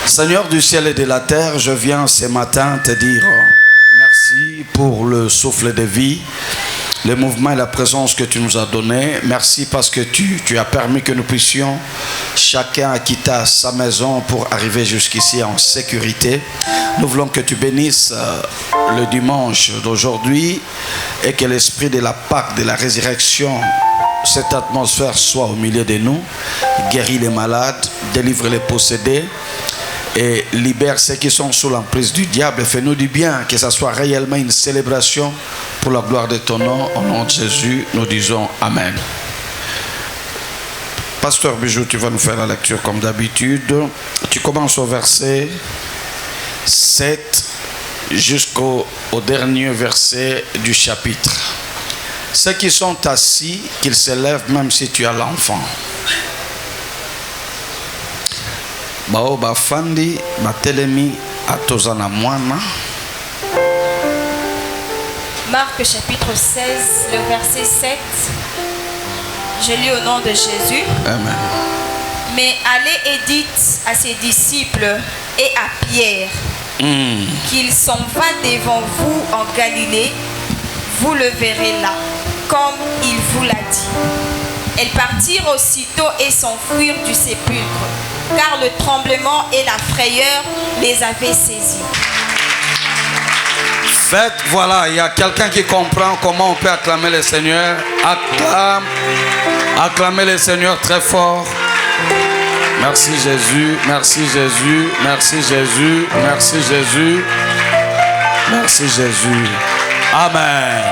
Seigneur du ciel et de la terre, je viens ce matin te dire merci pour le souffle de vie, le mouvement et la présence que tu nous as donné. Merci parce que tu as permis que nous puissions chacun quitter sa maison pour arriver jusqu'ici en sécurité. Nous voulons que tu bénisses le dimanche d'aujourd'hui et que l'esprit de la Pâque, de la résurrection, cette atmosphère soit au milieu de nous. Guéris les malades, délivre les possédés et libère ceux qui sont sous l'emprise du diable. Fais-nous du bien, que ce soit réellement une célébration pour la gloire de ton nom. Au nom de Jésus, nous disons Amen. Pasteur Bijou, tu vas nous faire la lecture comme d'habitude. Tu commences au verset 7 jusqu'au dernier verset du chapitre. Ceux qui sont assis, qu'ils se lèvent même si tu as l'enfant. Bao bafandi batelemi atozana mwana. Marc chapitre 16, le verset 7. Je lis au nom de Jésus. Amen. Mais allez et dites à ses disciples et à Pierre qu'ils s'en va devant vous en Galilée. Vous le verrez là, comme il vous l'a dit. Elles partirent aussitôt et s'enfuirent du sépulcre, car le tremblement et la frayeur les avaient saisis. Faites, voilà, il y a quelqu'un qui comprend comment on peut acclamer le Seigneur. Acclamez le Seigneur très fort. Merci Jésus, merci Jésus, merci Jésus, merci Jésus, merci Jésus. Amen.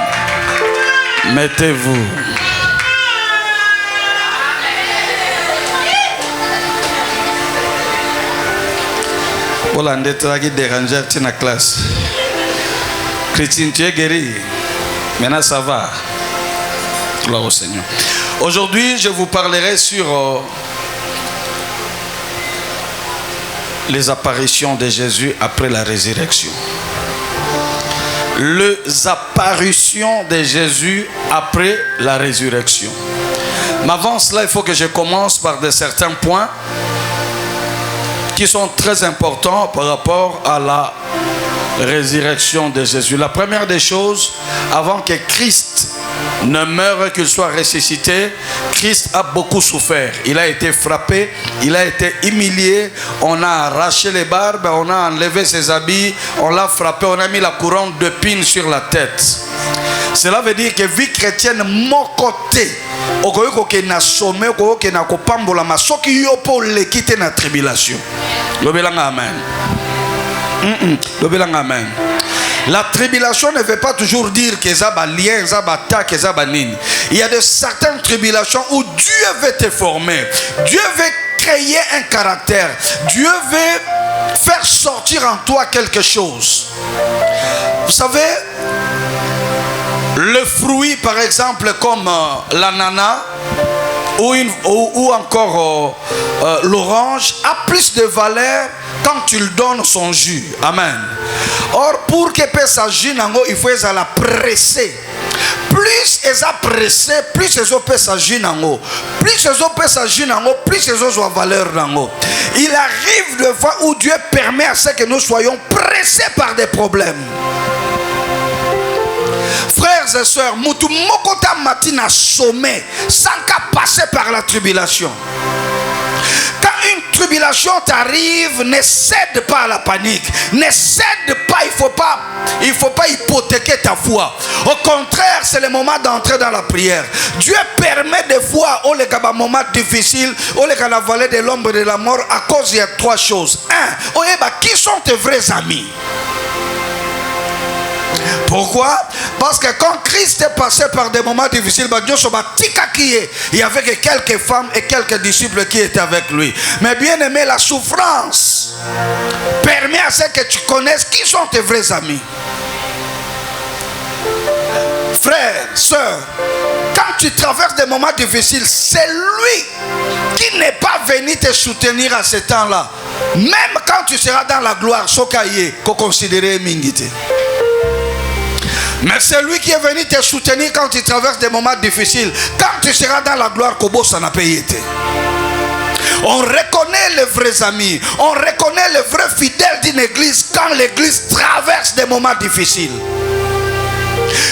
Mettez-vous. Voilà, on est dérangé dans la classe. Chrétien, tu es guéri. Maintenant, ça va. Gloire au Seigneur. Aujourd'hui, je vous parlerai sur les apparitions de Jésus après la résurrection. Les apparitions de Jésus après la résurrection. Mais avant cela, il faut que je commence par certains points qui sont très importants par rapport à la résurrection de Jésus. La première des choses, avant que Christ ne meure, qu'il soit ressuscité, Christ a beaucoup souffert. Il a été frappé, il a été humilié, on a arraché les barbes, on a enlevé ses habits, on l'a frappé, on a mis la couronne d'épines sur la tête. Cela veut dire que vie chrétienne, mon côté, na sommet, na kopambola masoki yopo le quitter na tribulation. Lobelanga amen. Lobelanga amen. La tribulation ne veut pas toujours dire que ça va lien, ça va ta, que ça va nini. Il y a de certaines tribulations où Dieu veut te former. Dieu veut créer un caractère. Dieu veut faire sortir en toi quelque chose. Vous savez, le fruit par exemple comme l'ananas ou encore l'orange a plus de valeur quand tu lui donnes son jus. Amen. Or, pour que ça jus, il faut la presser. Plus ils ont pressé, plus ils ont fait sa jus. Plus ils ont fait sa jus, plus ils ont valeur. Il arrive de fois où Dieu permet à ce que nous soyons pressés par des problèmes. Frères et sœurs, Moutou Mokota Matina sommet sans qu'à passer par la tribulation. Quand une tribulation t'arrive, ne cède pas à la panique. Ne cède pas, il faut pas hypothéquer ta foi. Au contraire, c'est le moment d'entrer dans la prière. Dieu permet des fois, au les moments difficiles, au les la vallée de l'ombre de la mort, à cause il y a trois choses. Qui sont tes vrais amis? Pourquoi? Parce que quand Christ est passé par des moments difficiles, il y avait que quelques femmes et quelques disciples qui étaient avec lui. Mais bien aimé, la souffrance permet à ce que tu connaisses qui sont tes vrais amis. Frères, sœurs, quand tu traverses des moments difficiles, c'est lui qui n'est pas venu te soutenir à ce temps-là. Même quand tu seras dans la gloire, Sokaye, qu'on considérait Mingité. Mais c'est lui qui est venu te soutenir quand tu traverses des moments difficiles. Quand tu seras dans la gloire, Kobo s'en a payé. On reconnaît les vrais amis. On reconnaît les vrais fidèles d'une église quand l'église traverse des moments difficiles.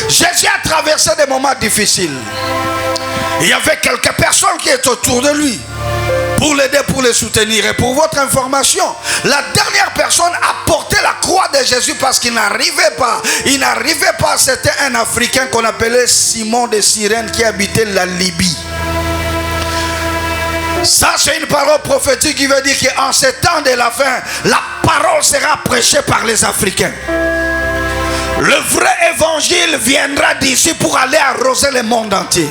Jésus a traversé des moments difficiles. Il y avait quelques personnes qui étaient autour de lui pour l'aider, pour le soutenir. Et pour votre information, la dernière personne a porté la croix de Jésus parce qu'il n'arrivait pas. Il n'arrivait pas. C'était un Africain qu'on appelait Simon de Cyrène qui habitait la Libye. Ça, c'est une parole prophétique qui veut dire qu'en ces temps de la fin, la parole sera prêchée par les Africains. Le vrai évangile viendra d'ici pour aller arroser le monde entier.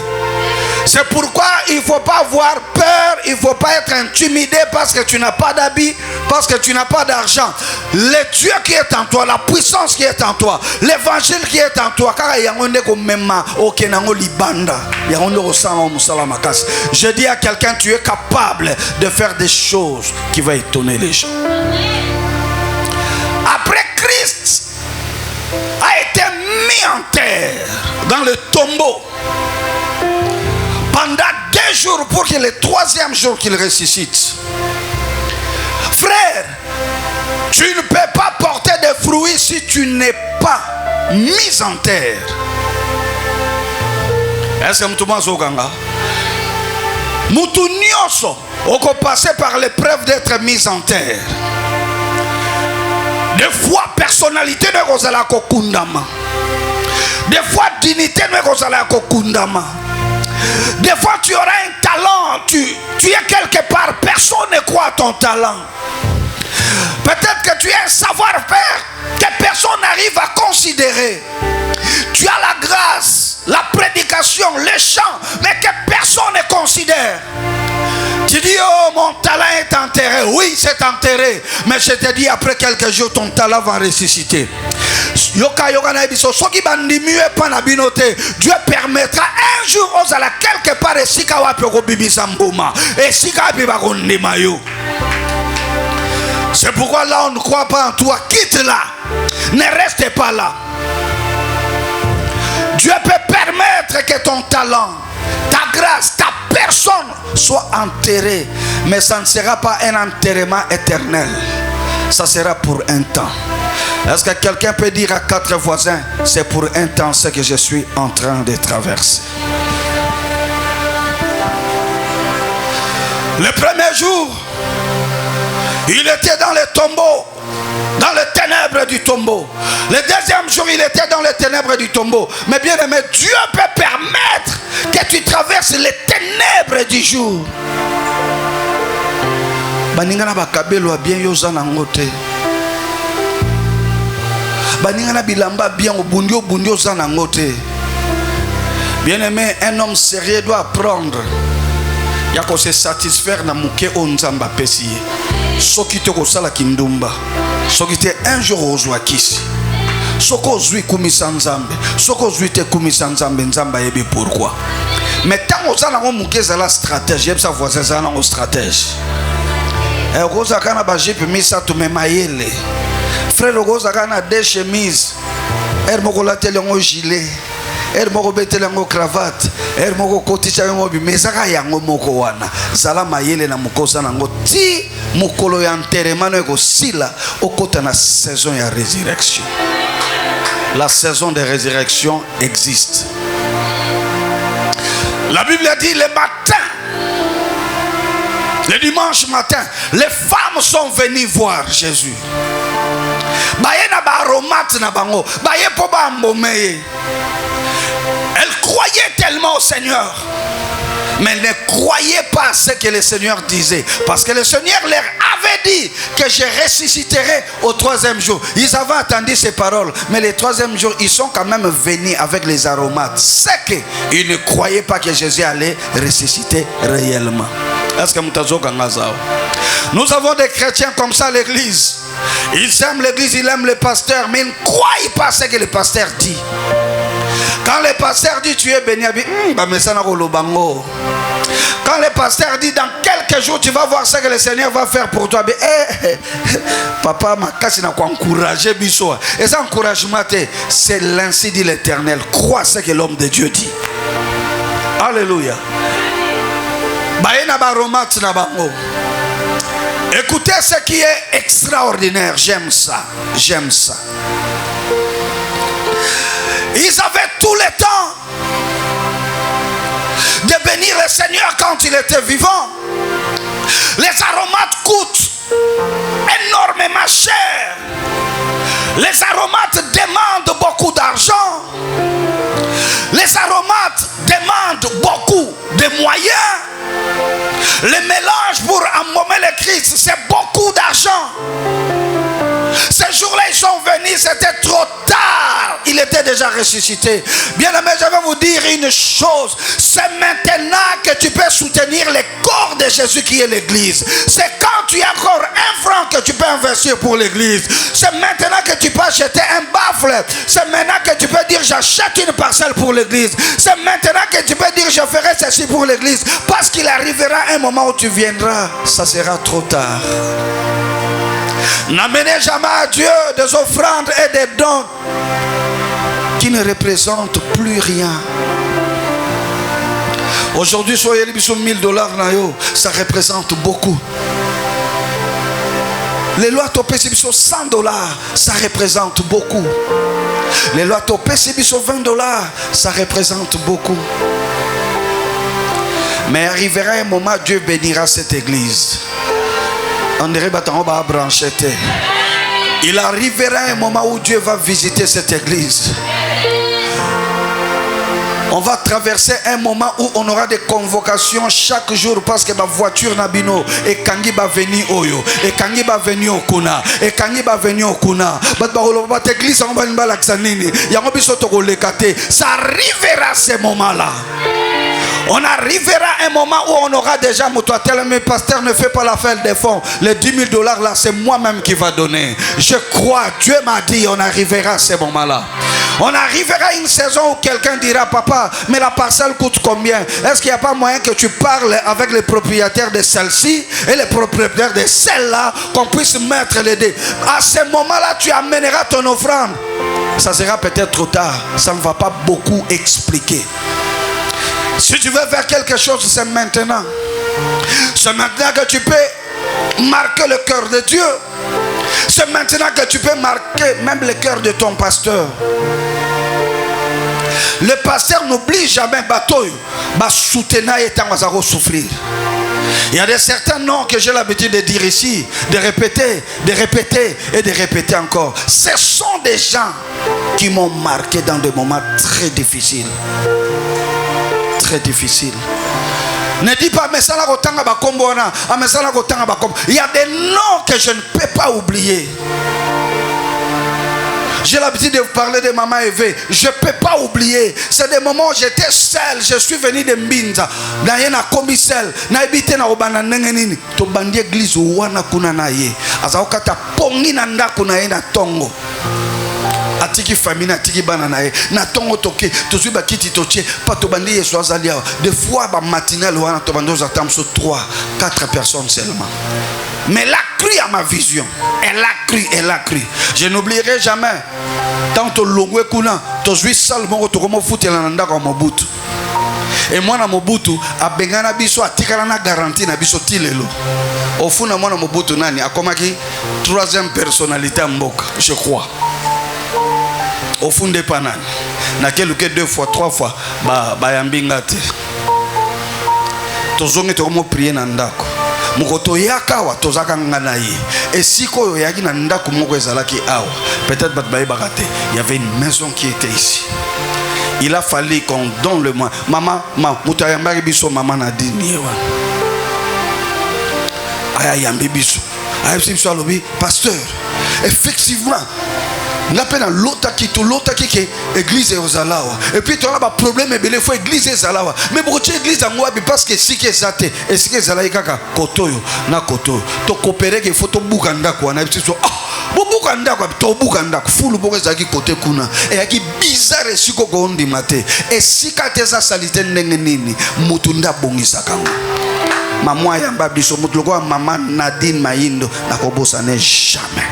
C'est pourquoi il ne faut pas avoir peur, il ne faut pas être intimidé parce que tu n'as pas d'habit, parce que tu n'as pas d'argent. Le Dieu qui est en toi, la puissance qui est en toi, l'évangile qui est en toi. Je dis à quelqu'un, tu es capable de faire des choses qui vont étonner les gens. Après, Christ a été mis en terre dans le tombeau pendant 2 jours pour que le 3e jour qu'il ressuscite. Frère, tu ne peux pas porter des fruits si tu n'es pas mis en terre. Est-ce que tu m'as dit? Mutu nyoso oko passer par l'épreuve d'être mis en terre. Des fois personnalité ne kozala ko kundama. Des fois dignité ne kozala ko kundama. Des fois tu auras un talent, tu es quelque part, personne ne croit à ton talent. Peut-être que tu as un savoir-faire que personne n'arrive à considérer. Tu as la grâce, la prédication, les chants, mais que personne ne considère. Tu dis, oh, mon talent est enterré. Oui, c'est enterré. Mais je te dis, après quelques jours, ton talent va ressusciter. Dieu permettra un jour aux ala quelque part et si kawa poko bibi samboma et si kawa biba konde mayo. C'est pourquoi là on ne croit pas en toi. Quitte là. Ne reste pas là. Dieu peut permettre que ton talent, ta grâce, ta personne soit enterrée. Mais ça ne sera pas un enterrement éternel. Ça sera pour un temps. Est-ce que quelqu'un peut dire à 4 voisins, c'est pour un temps ce que je suis en train de traverser? Le premier jour, il était dans le tombeau, dans les ténèbres du tombeau. Le deuxième jour, il était dans les ténèbres du tombeau. Mais bien aimé, Dieu peut permettre que tu traverses les ténèbres du jour. Baningana bakabelo bien yozana ngote. Baningana bilamba bien obundio bundio zana ngote. Bien aimé, un homme sérieux doit apprendre. Il y a qu'on se satisfaire na muke onzamba pesi. Soki te ko sala kindumba. Soki te un jour ozwa kisi. Soko zui kumisa nzambe. Soko zui te kumisa nzambe nzamba yebi pourquoi. Mais tant ozana ngo muke zala stratège, yeb sa voisin zana ngo stratège. Et okoza kana ba jipe misa to memayele. Frère okoza kana 2 chemises. Er moko la tele ngo gilet. Er moko betele ngo cravate. Er moko koticha ngo bimezaka yango moko wana. Zala mayele na mukosa nango ti mukolo ya enterrement eko sila okota na saison ya résurrection. La saison de résurrection existe. La Bible a dit le matin, le dimanche matin, les femmes sont venues voir Jésus. Elles croyaient tellement au Seigneur, mais elles ne croyaient pas à ce que le Seigneur disait. Parce que le Seigneur leur avait dit que je ressusciterai au 3e jour. Ils avaient entendu ces paroles, mais le 3e jour, ils sont quand même venus avec les aromates. C'est qu'ils ne croyaient pas que Jésus allait ressusciter réellement. Est-ce que nous avons des chrétiens comme ça à l'église. Ils aiment l'église, ils aiment le pasteur, mais ils ne croient pas à ce que le pasteur dit. Quand le pasteur dit tu es béni, quand le pasteur dit dans quelques jours tu vas voir ce que le Seigneur va faire pour toi, papa ma casse n'a pas encouragé biso. Et ça encouragement c'est l'ainsi dit l'Éternel. Crois ce que l'homme de Dieu dit. Alléluia. Baena baromate na bango. Écoutez ce qui est extraordinaire. J'aime ça. J'aime ça. Ils avaient tout le temps de bénir le Seigneur quand il était vivant. Les aromates coûtent énormément cher. Les aromates demandent beaucoup d'argent. Les aromates demandent beaucoup de moyens. Le mélange pour embaumer le Christ, c'est beaucoup d'argent. Ces jours-là, ils sont venus, c'était trop tard. Il était déjà ressuscité. Bien aimé, je vais vous dire une chose. C'est maintenant que tu peux soutenir le corps de Jésus qui est l'église. C'est quand tu as encore un franc que tu peux investir pour l'église. C'est maintenant que tu peux acheter un baffle. C'est maintenant que tu peux dire j'achète une parcelle pour l'église. C'est maintenant que tu peux dire je ferai ceci pour l'église. Parce qu'il arrivera un moment où tu viendras. Ça sera trop tard. N'amenez jamais à Dieu des offrandes et des dons qui ne représentent plus rien. Aujourd'hui, soyez les $1000, ça représente beaucoup. Les lois topées, c'est $100, ça représente beaucoup. Les lois topées, c'est $20, ça représente beaucoup. Mais arrivera un moment, Dieu bénira cette église. On dirait qu'on va brancher. Il arrivera un moment où Dieu va visiter cette église. On va traverser un moment où on aura des convocations chaque jour parce que ma voiture nabino et kangi va venir oyo et kangi va venir okuna et kangi va venir okuna. But église on va une balaksanini. Yango biso to lekate. Ça arrivera ce moment-là. On arrivera à un moment où on aura déjà tel mais pasteur ne fait pas l'affaire des fonds. Les $10 000 là, c'est moi-même qui va donner. Je crois, Dieu m'a dit, on arrivera à ce moment-là. On arrivera à une saison où quelqu'un dira, papa, mais la parcelle coûte combien? Est-ce qu'il n'y a pas moyen que tu parles avec les propriétaires de celle-ci et les propriétaires de celle-là, qu'on puisse mettre les deux? À ce moment-là, tu amèneras ton offrande. Ça sera peut-être trop tard. Ça ne va pas beaucoup expliquer. Si tu veux faire quelque chose, c'est maintenant. C'est maintenant que tu peux marquer le cœur de Dieu. C'est maintenant que tu peux marquer même le cœur de ton pasteur. Le pasteur n'oublie jamais bateau. Soutenir et tant souffrir. Il y a certains noms que j'ai l'habitude de dire ici, de répéter et de répéter encore. Ce sont des gens qui m'ont marqué dans des moments très difficiles. Très difficile. Ne dis pas mais ça la rotanga ba kombo na, mais ça la rotanga ba kombo. Il y a des noms que je ne peux pas oublier. J'ai l'habitude de vous parler de maman Eve. Je ne peux pas oublier. C'est des moments où j'étais seul. Je suis venu de Mbinza. Nayena komi seul. Na ebite na obana nengenini. To bandi église wana kuna na ye. Azakata pongi na ndako na ye na tongo. Atiki famille atiki bana na ye na tongo toke tozui ba kiti toche pa to bandi yeso azalia des fois ba matinale wana to bando za tamso 3-4 personnes seulement. Mais elle a cru à ma vision. Elle a cru. Je n'oublierai jamais. Tant que l'ongwe kuna tozui salmo to komo futela na ndako Mobutu. Et moi na Mobutu abengana biso atikala na garantie na biso tilelo. Au fond na moi na Mobutu nani akomaki troisième personnalité mboka, je crois. Au fond de panane na quelques 2 fois 3 fois ba yambinga te tozongi to mo prier na ndako mokoto yaka wa tozaka ngana ye esiko yo yaki na ndako moko ezalaki awa peut-être bat baye bakate il y avait une maison qui était ici. Il a fallu qu'on donne le moins maman muta yambaki biso maman na dini wa aya yambi biso aya biso alobi pasteur effectivement la peine l'autre qui église aux alawa et puis tu as un problème mais il faut église aux alawa mais pourquoi tu église à moi parce que si que ça te et si que ça là kaka kotoyo na koto to coopérer que faut to bukanda quoi na biso bo bukanda quoi to bukanda fulu boko zaki côté kuna et yaki bizarre siko ko ndi mate et si ka teza salite ndenge nini mutunda bongisa kanga maman yamba biso mutuloko maman Nadine Mayindo na kobosa ne jamais.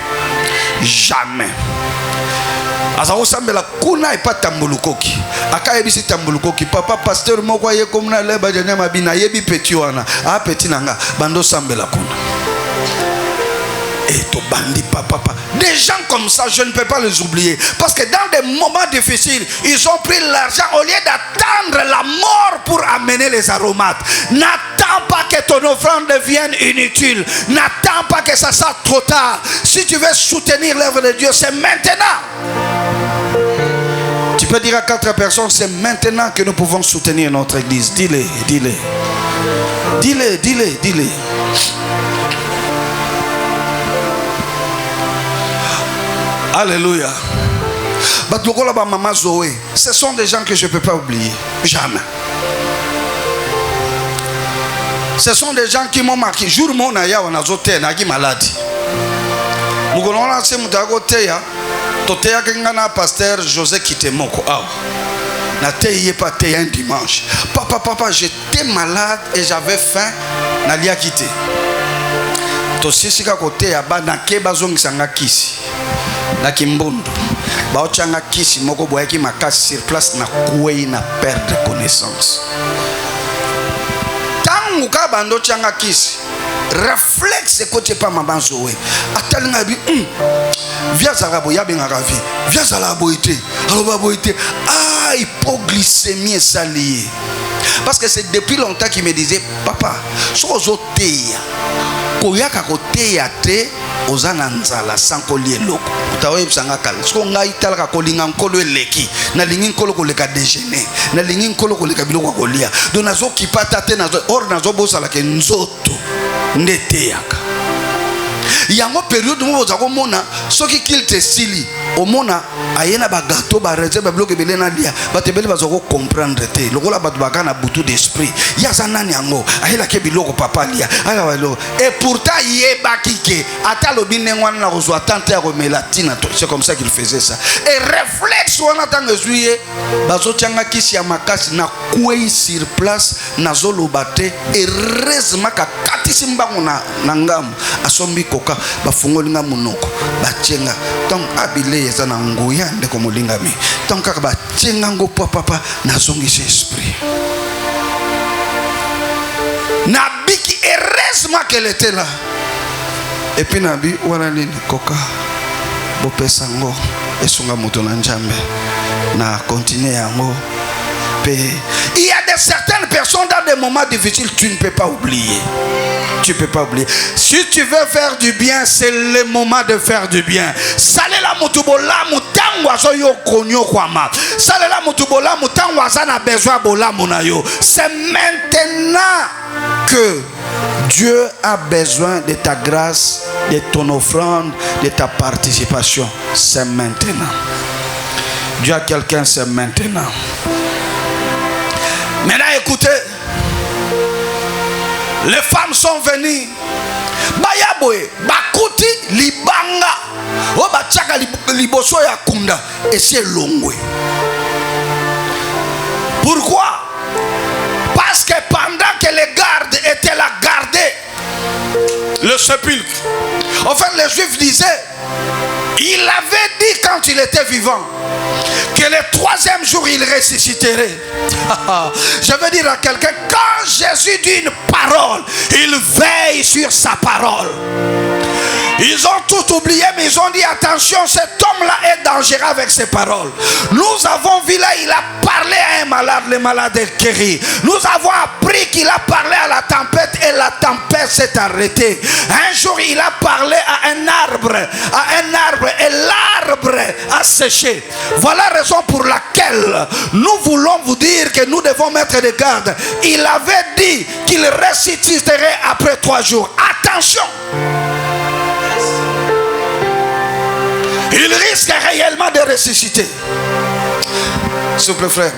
Azao sambela kuna ipa tambulukoki. Aka yebisi tambulukoki. Papa pasteur moko ye komuna leba janya mabina yebi peti wana. A peti nanga bando sambela kuna. Et to bandi papa. Des gens comme ça, je ne peux pas les oublier. Parce que dans des moments difficiles, ils ont pris l'argent au lieu d'attendre la mort pour amener les aromates. N'attends pas que ton offrande devienne inutile. N'attends pas que ça soit trop tard. Si tu veux soutenir l'œuvre de Dieu, c'est maintenant. Tu peux dire à 4 personnes, c'est maintenant que nous pouvons soutenir notre église. Dis-le, dis-le. Dis-le, dis-le, dis-le. Alléluia. Ce sont des gens que je ne peux pas oublier. Jamais. Ce sont des gens qui m'ont marqué. Jour mon aya on a zoté nagi malade. Mugolona se mutagote ya. Totea kengana pasteur José Kitemoko. Ah. Na teye pas te un dimanche. Papa, j'étais malade et j'avais faim. Nalia quitté. Tosisika kote ya ba na keba zongisanga kisi. Na kimbundu baochanga kisi moko boyaki makasi sur place na kuei na perdre connaissance. Tangu ka bando changa kisi réflexe kote pa mabanzowe atalinga bi via zarabo ya benga ravi via zarabo ite aloba boite hypoglycémie salié. Parce que c'est depuis longtemps qu'il me disait papa sozo teya koyaka koteya te ozana nzala sankoli eloko utawe bisanga kala so ngai talaka kolinga nkolo eleki na lingi nkolo koleka déjeuner na lingi nkolo koleka biloko kolia donc nazo kipata te nazo or nazo bosala ke nzoto ndete yaka yango période mo za komona soki kilte sili omona ayena ba gâteau ba reze ba bloque belena lia batebele bazoko comprendre te lokola batu bakana butu d'esprit ya zanani yango ayela ke biloko papa lia ala walo et pourtant yeba kike ata lobine ngwana na kozwa tante ya komelatina c'est comme ça qu'il faisait ça et réflexe wana tango zuye bazo tianga kisi ya makasi na kuei sur place na zolobate et heureusement ka katisi mbango na ngamu asombi koka bafungolinga munoko bachenga donc abile yeza na nguya ndeko molingami donc kaka bachenga ngo papa na zongisi esprit na biki heureusement qu'elle était là et puis nabi wana nini koka bopesa ngo esunga moto na njambe na continuer yango. Il y a certaines personnes dans des moments difficiles, tu ne peux pas oublier. Tu ne peux pas oublier. Si tu veux faire du bien, c'est le moment de faire du bien. Salela mutubola mutangwa zo yo konyo kwama. Salela mutubola mutangwa zana besoin bola munayo. C'est maintenant que Dieu a besoin de ta grâce, de ton offrande, de ta participation. C'est maintenant. Dieu a quelqu'un, c'est maintenant. Maintenant écoutez, les femmes sont venues. Bayaboe, bakuti libanga, obachaka liboso ya kunda et c'est longwe. Pourquoi? Parce que pendant que les gardes étaient là garder le sépulcre, enfin les Juifs disaient, il avait dit quand il était vivant que le 3e jour il ressusciterait. Je veux dire à quelqu'un, quand Jésus dit une parole, il veille sur sa parole. Ils ont tout oublié, mais ils ont dit attention, cet homme-là est dangereux avec ses paroles. Nous avons vu là, il a parlé à un malade, le malade est guéri. Nous avons appris qu'il a parlé à la tempête et la tempête s'est arrêtée. Un jour, il a parlé à un arbre et l'arbre a séché. Voilà la raison pour laquelle nous voulons vous dire que nous devons mettre des gardes. Il avait dit qu'il ressusciterait après 3 jours. Attention! Il risque réellement de ressusciter. S'il vous plaît, frère,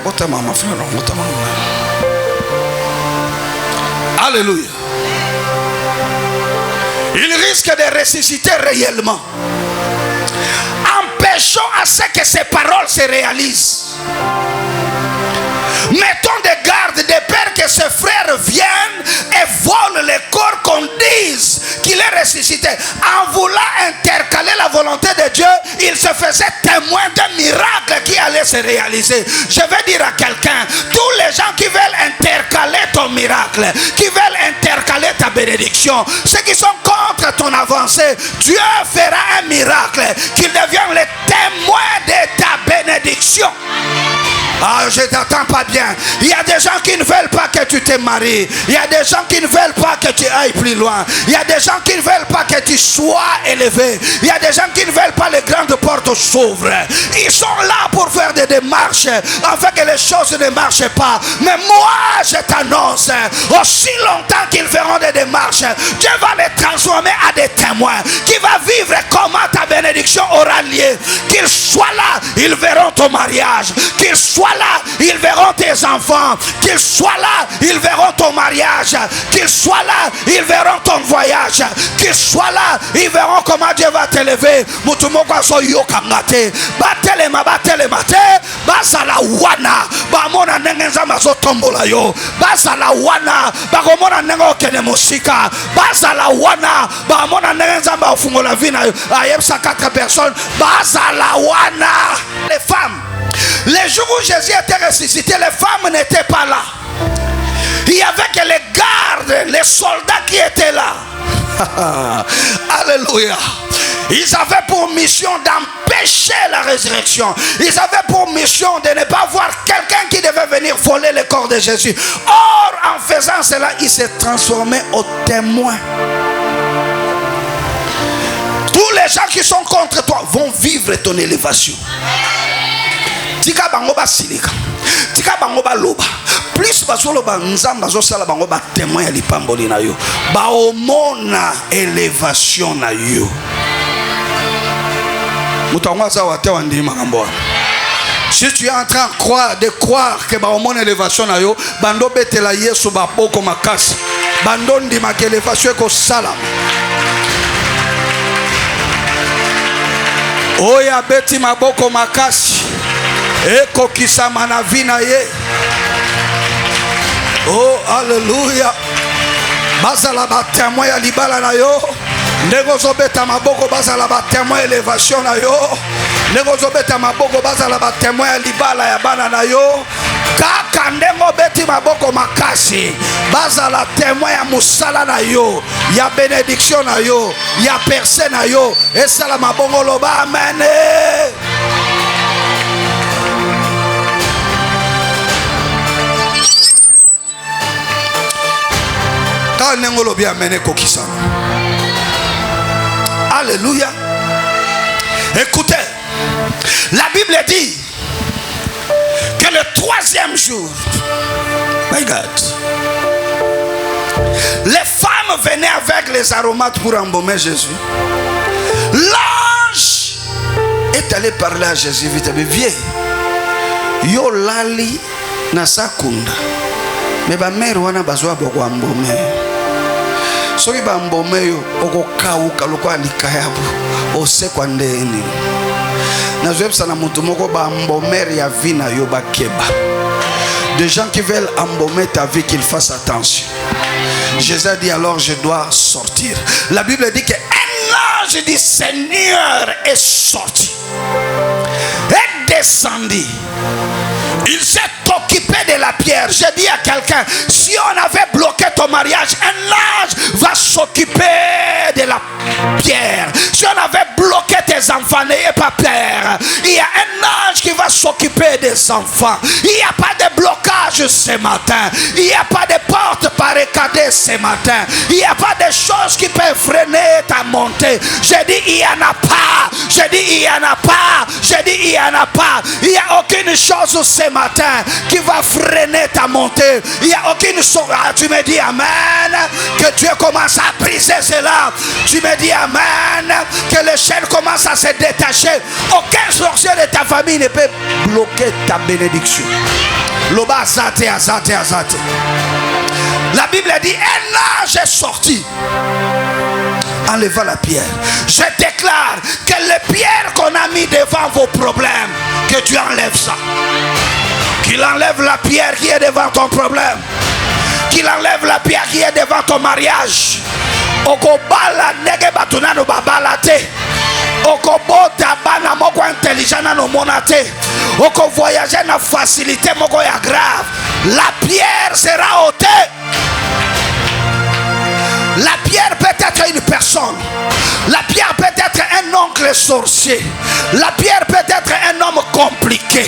alléluia. Il risque de ressusciter réellement. Empêchons à ce que ces paroles se réalisent. Mettons des gardes de peur que ses frères viennent et volent le corps qu'on dise qu'il est ressuscité. En voulant intercaler la volonté de Dieu, il se faisait témoin d'un miracle qui allait se réaliser. Je vais dire à quelqu'un, tous les gens qui veulent intercaler ton miracle, qui veulent intercaler ta bénédiction, ceux qui sont contre ton avancée, Dieu fera un miracle, qu'ils deviennent les témoins de ta bénédiction. Ah, je t'entends pas bien. Il y a des gens qui ne veulent pas que tu te maries. Il y a des gens qui ne veulent pas que tu ailles plus loin. Il y a des gens qui ne veulent pas que tu sois élevé. Il y a des gens qui ne veulent pas les grandes portes s'ouvrent. Ils sont là pour faire des démarches afin que les choses ne marchent pas. Mais moi, je t'annonce, aussi longtemps qu'ils feront des démarches, Dieu va les transformer à des témoins qui va vivre comment ta bénédiction aura lieu. Qu'ils soient là, ils verront ton mariage. Qu'ils soient là, ils verront tes enfants. Qu'ils soient là, ils verront ton mariage. Qu'ils soient là, ils verront ton voyage. Qu'ils soient là, ils verront comment Dieu va t'élever. Mutumoko so yokamate. Batelema batelemate. Basala wana. Bamona nengenza mazo tombola yo. Basala wana. Bagomona nengo kene musika. Basala wana. Bamona nengenza ba fungola vina yo. Ayepsa 4 personnes. Basala wana. Les femmes. Les jours où Jésus était ressuscité, les femmes n'étaient pas là. Il y avait que les gardes, les soldats qui étaient là. Alléluia. Ils avaient pour mission d'empêcher la résurrection. Ils avaient pour mission de ne pas voir quelqu'un qui devait venir voler le corps de Jésus. Or, en faisant cela, ils se transformaient en témoins. Tous les gens qui sont contre toi vont vivre ton élévation. Tika bango ba silika. Tika bango ba loba. Plus basolo ba nzamba zo sala bango ba témoin ya lipamboli na yo. Ba omona élévation na yo. Mutango za wate wandi makambo. Si tu es en train de croire que ba omona élévation na yo, bando betela Yesu ba boko makasi. Bando ndima ke élévation ko sala. Oya beti maboko makasi. Eko kisama na vina ye. Oh, alléluia. Basala ba témoin ya libala na yo. Ndego zobeta maboko basala ba témoin élévation na yo. Ndego zobeta maboko basala ba témoin ya libala ya bana na yo. Kaka ndengo beti maboko makasi. Basala témoin ya musala na yo. Ya bénédiction na yo. Ya percée na yo. Et sala mabongo loba amen. Alléluia. Écoutez, la Bible dit que le 3e jour, my God, les femmes venaient avec les aromates pour embaumer Jésus. L'ange est allé parler à Jésus vite. Viens, yo lali na sakunda. Mais ba mère wana bazwa boko embaumer. Soki ba embaumer yo okokauka lokwa likayabu osekwa ndeni. Na zwebsa na mutu moko ba embaumer ya vina yo bakeba. Des gens qui veulent embaumer ta vie, qu'ils fassent attention. Jésus a dit alors je dois sortir. La Bible dit que un ange du Seigneur est sorti et descendu. Il s'est occupé de la pierre. Je dis à quelqu'un, si on avait bloqué ton mariage, un ange va s'occuper de la pierre. Si on avait bloqué tes enfants, n'ayez pas peur. Il y a un ange qui va s'occuper des enfants. Il n'y a pas de blocage ce matin. Il n'y a pas de porte barricadée ce matin. Il n'y a pas de choses qui peuvent freiner ta montée. Je dis, il n'y en a pas. Je dis, il n'y en a pas. Je dis, il n'y en a pas. Il n'y a aucune chose ce matin qui va freiner ta montée. Il n'y a aucune chose. Tu me dis amen. Que Dieu commence à briser cela. Tu me dis amen. Que les chaînes commencent à se détacher. Aucun sorcier de ta famille ne peut bloquer ta bénédiction. Loba azate, azate, azate. La Bible dit un ange est sorti. Enleva la pierre. Je déclare que les pierres qu'on a mis devant vos problèmes, que Dieu enlève ça. Qu'il enlève la pierre qui est devant ton problème. Qu'il enlève la pierre qui est devant ton mariage. Okobala nege batunano babalate. okobota bana moko intelligent na no monate, oko voyager na facilité moko ya grave, la pierre sera ôtée. La pierre peut être une personne. La pierre peut être un oncle sorcier. La pierre peut être un homme compliqué.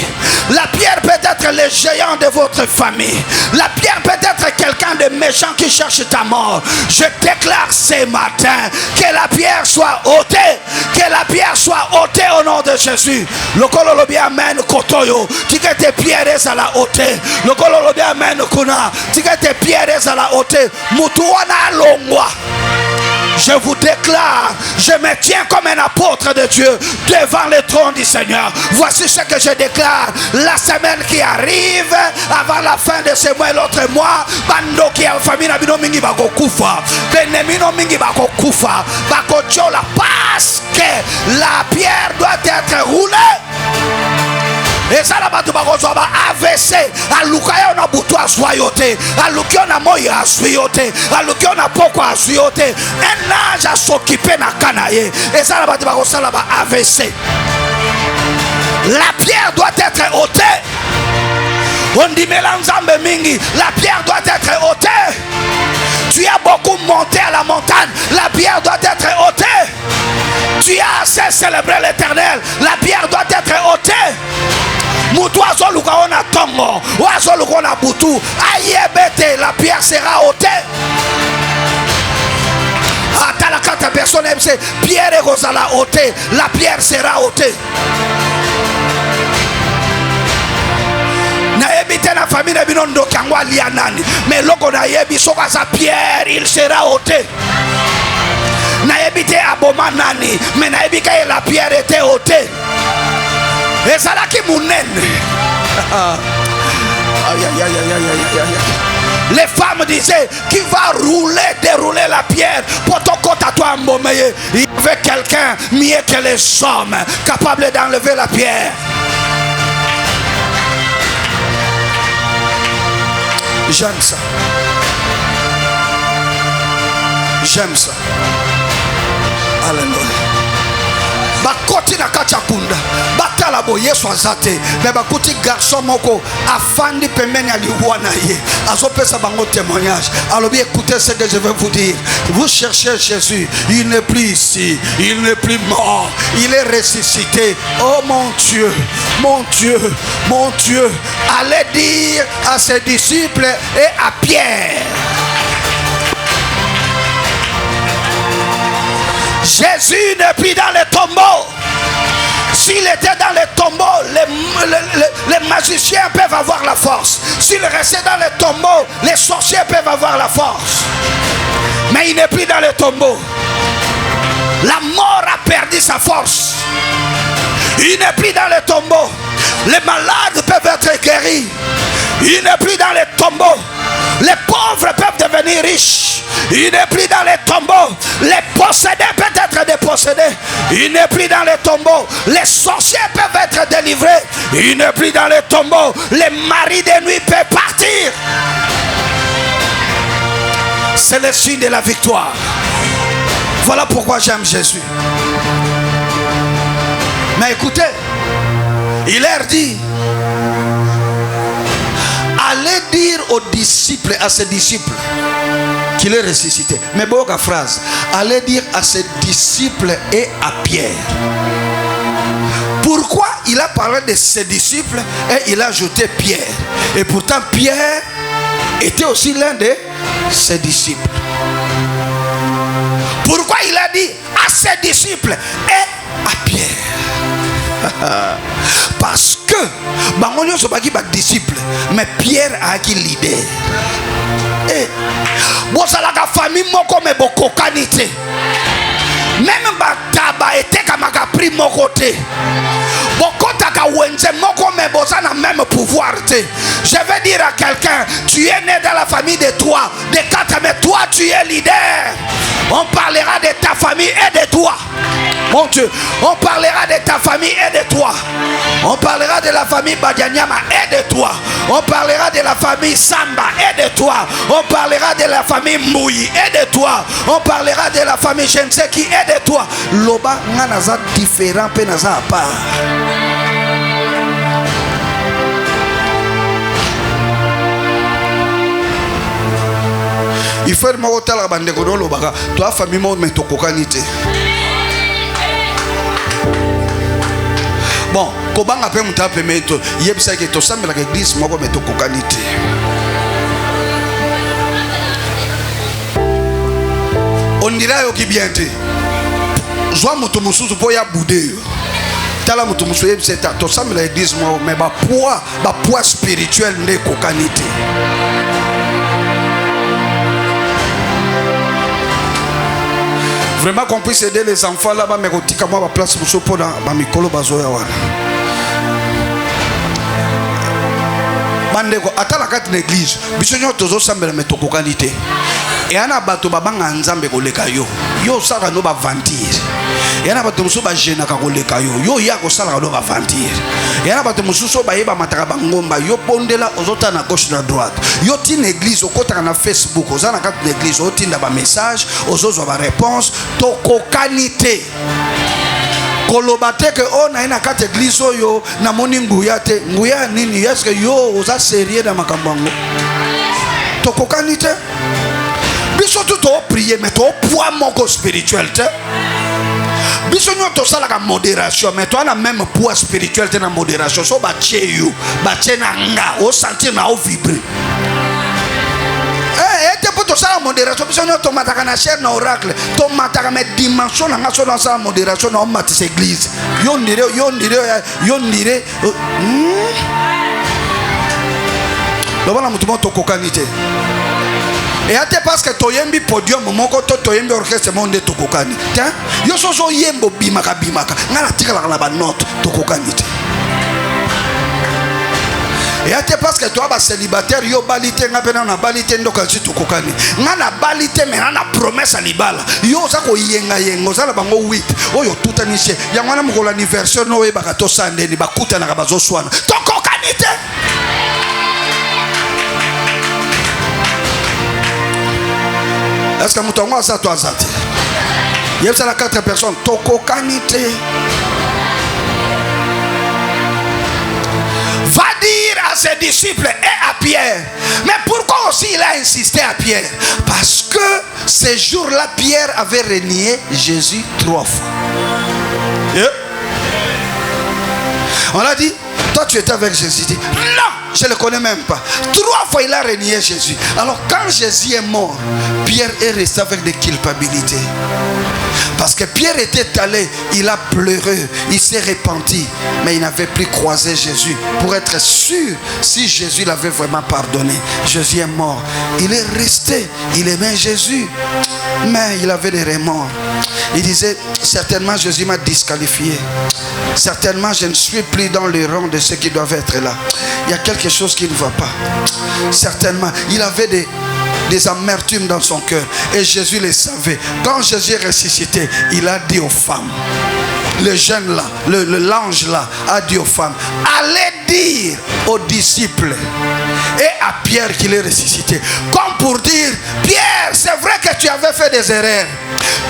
La pierre peut être le géant de votre famille. La pierre peut être quelqu'un de méchant qui cherche ta mort. Je déclare ce matin que la pierre soit ôtée. Que la pierre soit ôtée au nom de Jésus. Le kololobi amen kotoyo. Tika te pierre à la ôtée. Le kololobi amen kuna. Tika te pierre à la ôtée. Mutuana longo. Je vous déclare, je me tiens comme un apôtre de Dieu devant le trône du Seigneur. Voici ce que je déclare. La semaine qui arrive, avant la fin de ce mois et l'autre mois, bando qui a famille na bino mingi bako kufa, benemino mingi bako kufa, bako chola, parce que la pierre doit être roulée. Et ça la batu bakozwa ba AVC alukayo na butu aswayote alukio na moya aswayote alukio na poko aswayote un âge à s'occuper na kanaye. Et ça la batu bakozala ba AVC. La pierre doit être ôtée. On dit mélanzambe mingi, la pierre doit être ôtée. Tu as beaucoup monté à la montagne, la pierre doit être ôtée. Tu as assez célébré l'Éternel, la pierre doit être ôtée. Mutu azoluka ona tongo, azoluka ona butu, ayebete, la pierre sera ôtée. Attends la carte personne aime c'est pierre et gozala ôtée, la pierre sera ôtée. Na ebite na famille na binondo kangwa lianani, mais loko na yebi soka sa pierre il sera ôté. Na ebite aboma nani, mais na ebika la pierre était ôtée. Et ça là qui mounen. Les femmes disaient qui va dérouler la pierre pour ton compte à toi mbomeye. Il y avait quelqu'un mieux que les hommes capable d'enlever la pierre. J'aime ça. J'aime ça. Alléluia. Bakoti na kacha kunda. Batala bo Yesu azate. Mais bakoti garçon moko afandi pembeni aliwa na ye. Azopesa bango témoignage. Alors bien écoutez ce que je vais vous dire. Vous cherchez Jésus, il n'est plus ici, il n'est plus mort, il est ressuscité. Oh mon Dieu, mon Dieu, mon Dieu. Allez dire à ses disciples et à Pierre. Jésus n'est plus dans les tombeaux. S'il était dans les tombeaux, les magiciens peuvent avoir la force. S'il restait dans les tombeaux, les sorciers peuvent avoir la force. Mais il n'est plus dans les tombeaux. La mort a perdu sa force. Il n'est plus dans les tombeaux. Les malades peuvent être guéris. Il n'est plus dans les tombeaux. Les pauvres peuvent devenir riches. Il n'est plus dans les tombeaux. Les possédés peuvent être dépossédés. Il n'est plus dans les tombeaux. Les sorciers peuvent être délivrés. Il n'est plus dans les tombeaux. Les maris de nuit peuvent partir. C'est le signe de la victoire. Voilà pourquoi j'aime Jésus. Mais écoutez, il leur dit, allez dire aux disciples, à ses disciples, qu'il est ressuscité. Mais bon, la phrase, allez dire à ses disciples et à Pierre. Pourquoi il a parlé de ses disciples et il a ajouté Pierre? Et pourtant Pierre était aussi l'un de ses disciples. Pourquoi il a dit à ses disciples et à Pierre? Parce que bangonyo sobaki ba disciple, mais Pierre a qui leader. Et bosalaka famille moko me bokokanité. Même bataba était kamaka pri moko te. Bokotaka wenze moko me bosana même pouvoir te. Je vais dire à quelqu'un, tu es né dans la famille de 3, de 4, mais toi tu es leader. On parlera de ta famille et de toi. Mon Dieu, on parlera de ta famille et de toi. On parlera de la famille Badianyama et de toi. On parlera de la famille Samba et de toi. On parlera de la famille Mouyi et de toi. On parlera de la famille Jenseki et de toi. Loba nganaza différent pe naza à part. Il faut que tu bande kodolo baka toi famille mo mais to kokanité. Bon, kobanga pe muta pe meto yebisa ke to sambela ke église moko mais to kokanité. On dira yo ki bien te. Zwa mutu mususu po ya bude. Tala mutu mususu yebisa to sambela église moko mais ba poids spirituel ne kokanité. Vraiment qu'on puisse aider les enfants là-bas, mais qu'on tique à moi ma place pour ce pot dans ma micro bazoya wana. Bandeko, attends la carte de l'église. Bisogno tozo sambela metoko qualité. Et ana bato babanga nzambe koleka yo. Yo sala no ba vantir. Et ana bato muso ba jena ka koleka yo. Yo ya ko sala no ba vantir. Et ana bato muso ba yeba mataka bangomba yo pondela ozota na gauche na droite. Yo tin église okota na Facebook, ozana carte de l'église, otinda ba message, ozozo ba réponse, toko qualité. Kolobate que on a une carte église yo na moni nguya te nguya nini est-ce que yo oza sérieux dans makambango to kokanite biso tout to prier mais to poids moko spirituel te biso nyo to sala ka modération mais toi na même poids spirituel te na modération so ba che yo ba che na nga o sentir na o vibrer to ça modération biso nyo to mataka na chair na oracle to mataka me dimension na ngaso na sa modération na matis église yo ndire lobana mutu mo to kokanité et ate parce que to yembi podium moko to yembi orchestre monde to kokani tiens yo so yembo bimaka ngana tikala na ba note to kokanité. Et c'est parce que toi, célibataire, yo balité, n'a pas na balité, donc tu te kokani. N'a na balité, mais na promesse à libala. Yo ça ko yenga ça la bango 8. Oh yo tout aniché. Ya mwana mo l'anniversaire no e bakato sande ni bakuta na kabazo swana. To kokanité. Est-ce que mutongo ça toi ça? Il y a ça la 4 personnes. To kokanité. Va dire à ses disciples et à Pierre. Mais pourquoi aussi il a insisté à Pierre? Parce que ces jours-là, Pierre avait renié Jésus 3 fois. Yeah. On a dit, toi tu étais avec Jésus. Il dit, non, je ne le connais même pas. 3 fois il a renié Jésus. Alors quand Jésus est mort, Pierre est resté avec des culpabilités. Parce que Pierre était allé, il a pleuré, il s'est repenti, mais il n'avait plus croisé Jésus pour être sûr si Jésus l'avait vraiment pardonné. Jésus est mort, il est resté, il aimait Jésus, mais il avait des remords. Il disait, certainement Jésus m'a disqualifié, certainement je ne suis plus dans le rang de ceux qui doivent être là. Il y a quelque chose qui ne va pas. Certainement, il avait des amertumes dans son cœur et Jésus les savait. Quand Jésus est ressuscité, il a dit aux femmes, le jeune là, l'ange là a dit aux femmes, allez dire aux disciples et à Pierre qu'il est ressuscité. Comme pour dire, Pierre, c'est vrai que tu avais fait des erreurs.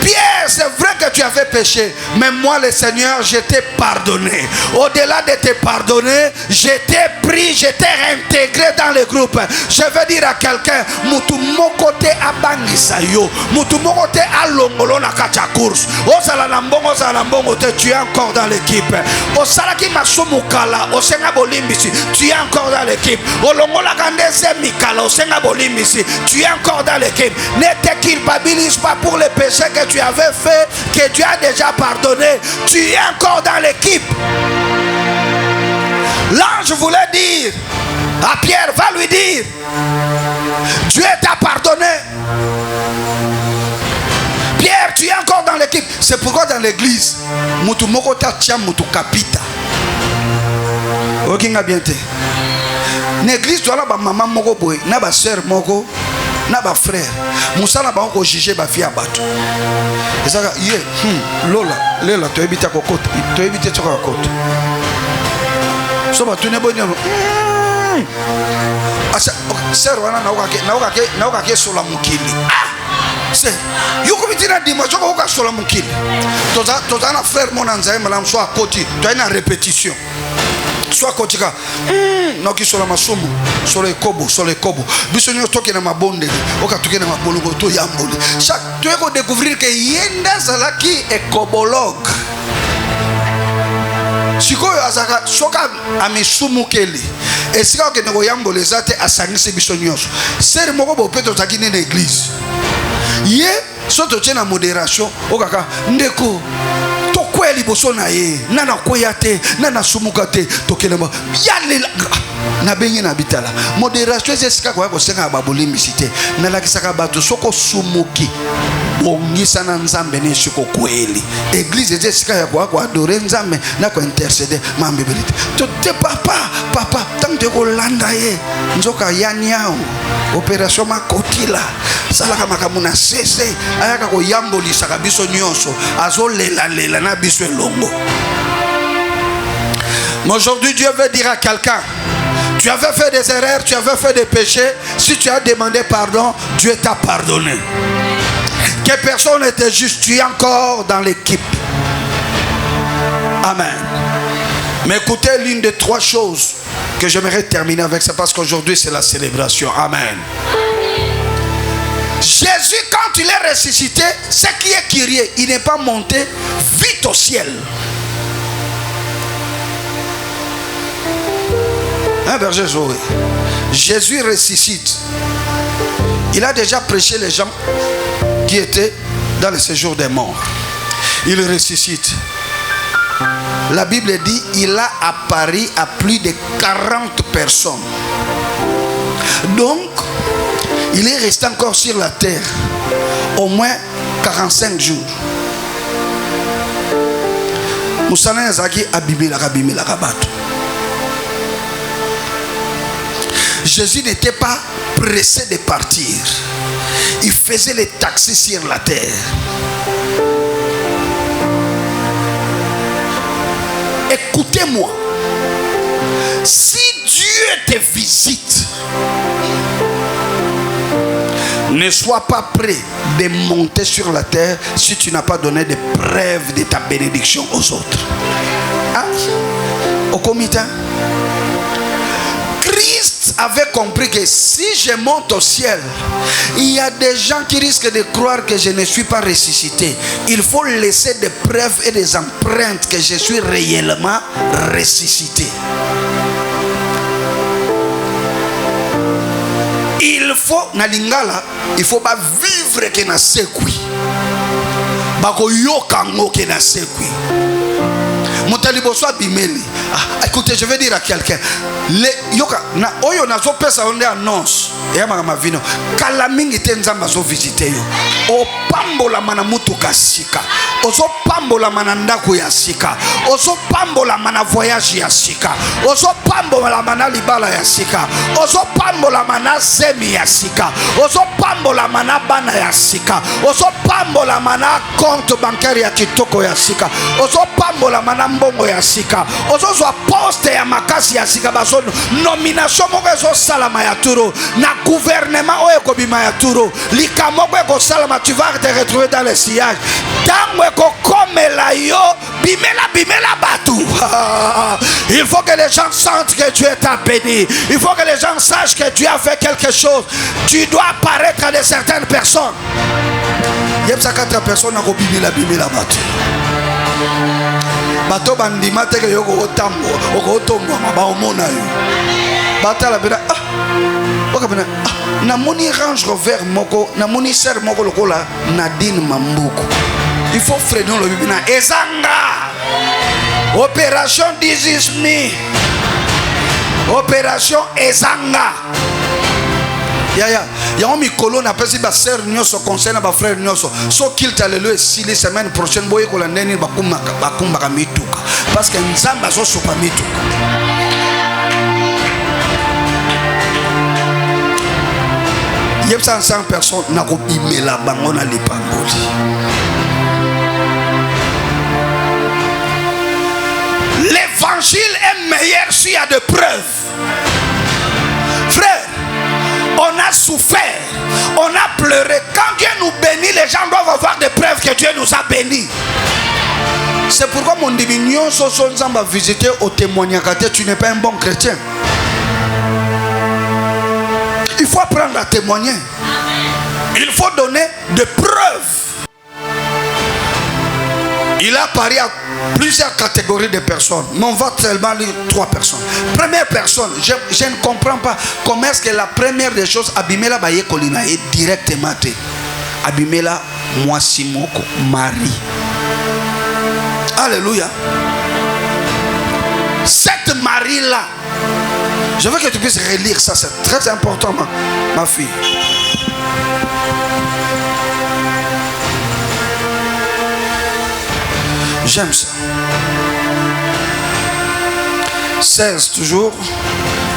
Pierre, c'est vrai que tu avais péché, mais moi le Seigneur, je t'ai pardonné. Au-delà de te pardonner, je t'ai pris, je t'ai réintégré dans le groupe. Je veux dire à quelqu'un, mutu moko te abangisa yo, mutu moko te alongolo na kacha course. Osala na mbongo te, tu es encore dans l'équipe. Osala ki masumu kala, osenga bolimbisi, tu es encore dans l'équipe. Olongola kandese mikala, osenga bolimbisi, tu es encore dans l'équipe. Ne te culpabilise pas pour les péchés que tu avais fait, que Dieu a déjà pardonné. Tu es encore dans l'équipe. L'ange voulait dire à Pierre, va lui dire, Dieu t'a pardonné. Pierre, tu es encore dans l'équipe. C'est pourquoi dans l'église, mutu moko ta tia mutu kapita. Ok, nga bien te. L'église, tu as la maman moko boy, na ba sœur moko. na ba frère musala ba ko juger ba fia bato ezaka ye lola lela to ebita kokota to ebita to kokota so ba tune bonyo asa ser wana na oka sola mukili c'est yoko bitina dimanche ko ka sola mukili toza na frère mon anzaye malam so akoti to ina répétition soit kotika noki sola masumu sola ekobo biso nyo toke na mabonde oka toke na mabologo to yamboli chaque tu ko découvrir que yenda zalaki ekobologue sikoyo azaka soka amisumu keli esika ke ngo yambole zate asangisi biso nyoso ser moko bo peto takini na église ye soto tena modération okaka ndeko kweli boso na ye nana koyate nana sumukate tokelema yalela na benye na bitala modération c'est quoi ko senga baboli misité na la kisaka bato soko sumuki bongisa na nzambe ne shiko kweli église c'est sika ya ko adorer nzambe na ko intercéder mambibelite to te papa tant de ko landa ye nzoka yanyao opération makotila salaka makamuna sese ayaka ko yambolisa kabiso nyonso azolela na biso elongo. Mais aujourd'hui Dieu veut dire à quelqu'un, tu avais fait des erreurs, tu avais fait des péchés, si tu as demandé pardon, Dieu t'a pardonné. Que personne n'était juste, tu es encore dans l'équipe. Amen. Mais écoutez l'une des trois choses que j'aimerais terminer avec, c'est parce qu'aujourd'hui c'est la célébration. Amen. Jésus, quand il est ressuscité, ce qui est Kyrie, il n'est pas monté vite au ciel. Hein, berger Zoé? Jésus ressuscite. Il a déjà prêché les gens qui étaient dans le séjour des morts. Il ressuscite. La Bible dit il a apparu à plus de 40 personnes. Donc, il est resté encore sur la terre au moins 45 jours. Moussana Yazaki abimila rabato. Jésus n'était pas pressé de partir. Il faisait les taxis sur la terre. Écoutez-moi. Si Dieu te visite, ne sois pas prêt de monter sur la terre si tu n'as pas donné de preuves de ta bénédiction aux autres. Ah, au comité, Christ avait compris que si je monte au ciel, il y a des gens qui risquent de croire que je ne suis pas ressuscité. Il faut laisser des preuves et des empreintes que je suis réellement ressuscité. Il faut na lingala, il faut pas vivre que na sekui. Bako yoka ngoke na sekui. Motalibo soit bimeli. Écoutez, je vais dire à quelqu'un, les yoka na oyo na zo pesa onde annonce. Ya mama vino. Kala mingi tenzamba zo visiter yo. O pambola mana mutu kasika. Ozo pambola mana ndako ya sika. Ozo pambola mana voyage ya sika. Ozo pambola mana libala ya sika. Ozo pambola mana semi ya sika. Ozo pambola mana bana ya sika. Ozo pambola mana compte bancaire ya kitoko ya sika. Ozo pambola mana mbongo ya sika. Ozo zo poste ya makasi ya sika bazono. Nomination moko zo salama ya turo. Na gouvernement oyo kobima ya turo. Likamoko ko salama, tu vas te retrouver dans le sillage. Il faut que les gens sentent que Dieu t'a béni. Il faut que les gens sachent que Dieu a fait quelque chose. Tu dois apparaître à de certaines personnes. Il y a 4 personnes qui ont bimé la bateau. Bateau bandima te que yoko otambo, okotombo mabaomona yo. Batala bena okabena na moni Range Rover moko, na moni ser moko lokola Nadine Mambuku. Il faut freiner le bibina. Ezanga. Opération This Is Me. Opération Ezanga. Ya on mi colonne après si ba sœur nyoso conseil na ba frère nyoso. So qu'il t'a le si les semaines prochaines boye ko la ndeni bakumba kamituka. Parce que nzamba zo sopa mituka. Il y a 100 personnes qui ont dit la banque les pamboli. L'évangile est meilleur s'il y a de preuves. Frère, on a souffert, on a pleuré. Quand Dieu nous bénit, les gens doivent avoir des preuves que Dieu nous a bénis. C'est pourquoi mon diminution, si on va visiter au témoignage, tu n'es pas un bon chrétien. Il faut apprendre à témoigner. Il faut donner des preuves. Il a apparu à plusieurs catégories de personnes. Mais on va seulement lire 3 personnes. Première personne, je ne comprends pas comment est-ce que la première des choses, Abimela Baye Kolina est directement. Abimela Mwasimoko, Marie. Alléluia. Cette Marie-là, je veux que tu puisses relire ça, c'est très important, ma fille. J'aime ça. 16 toujours.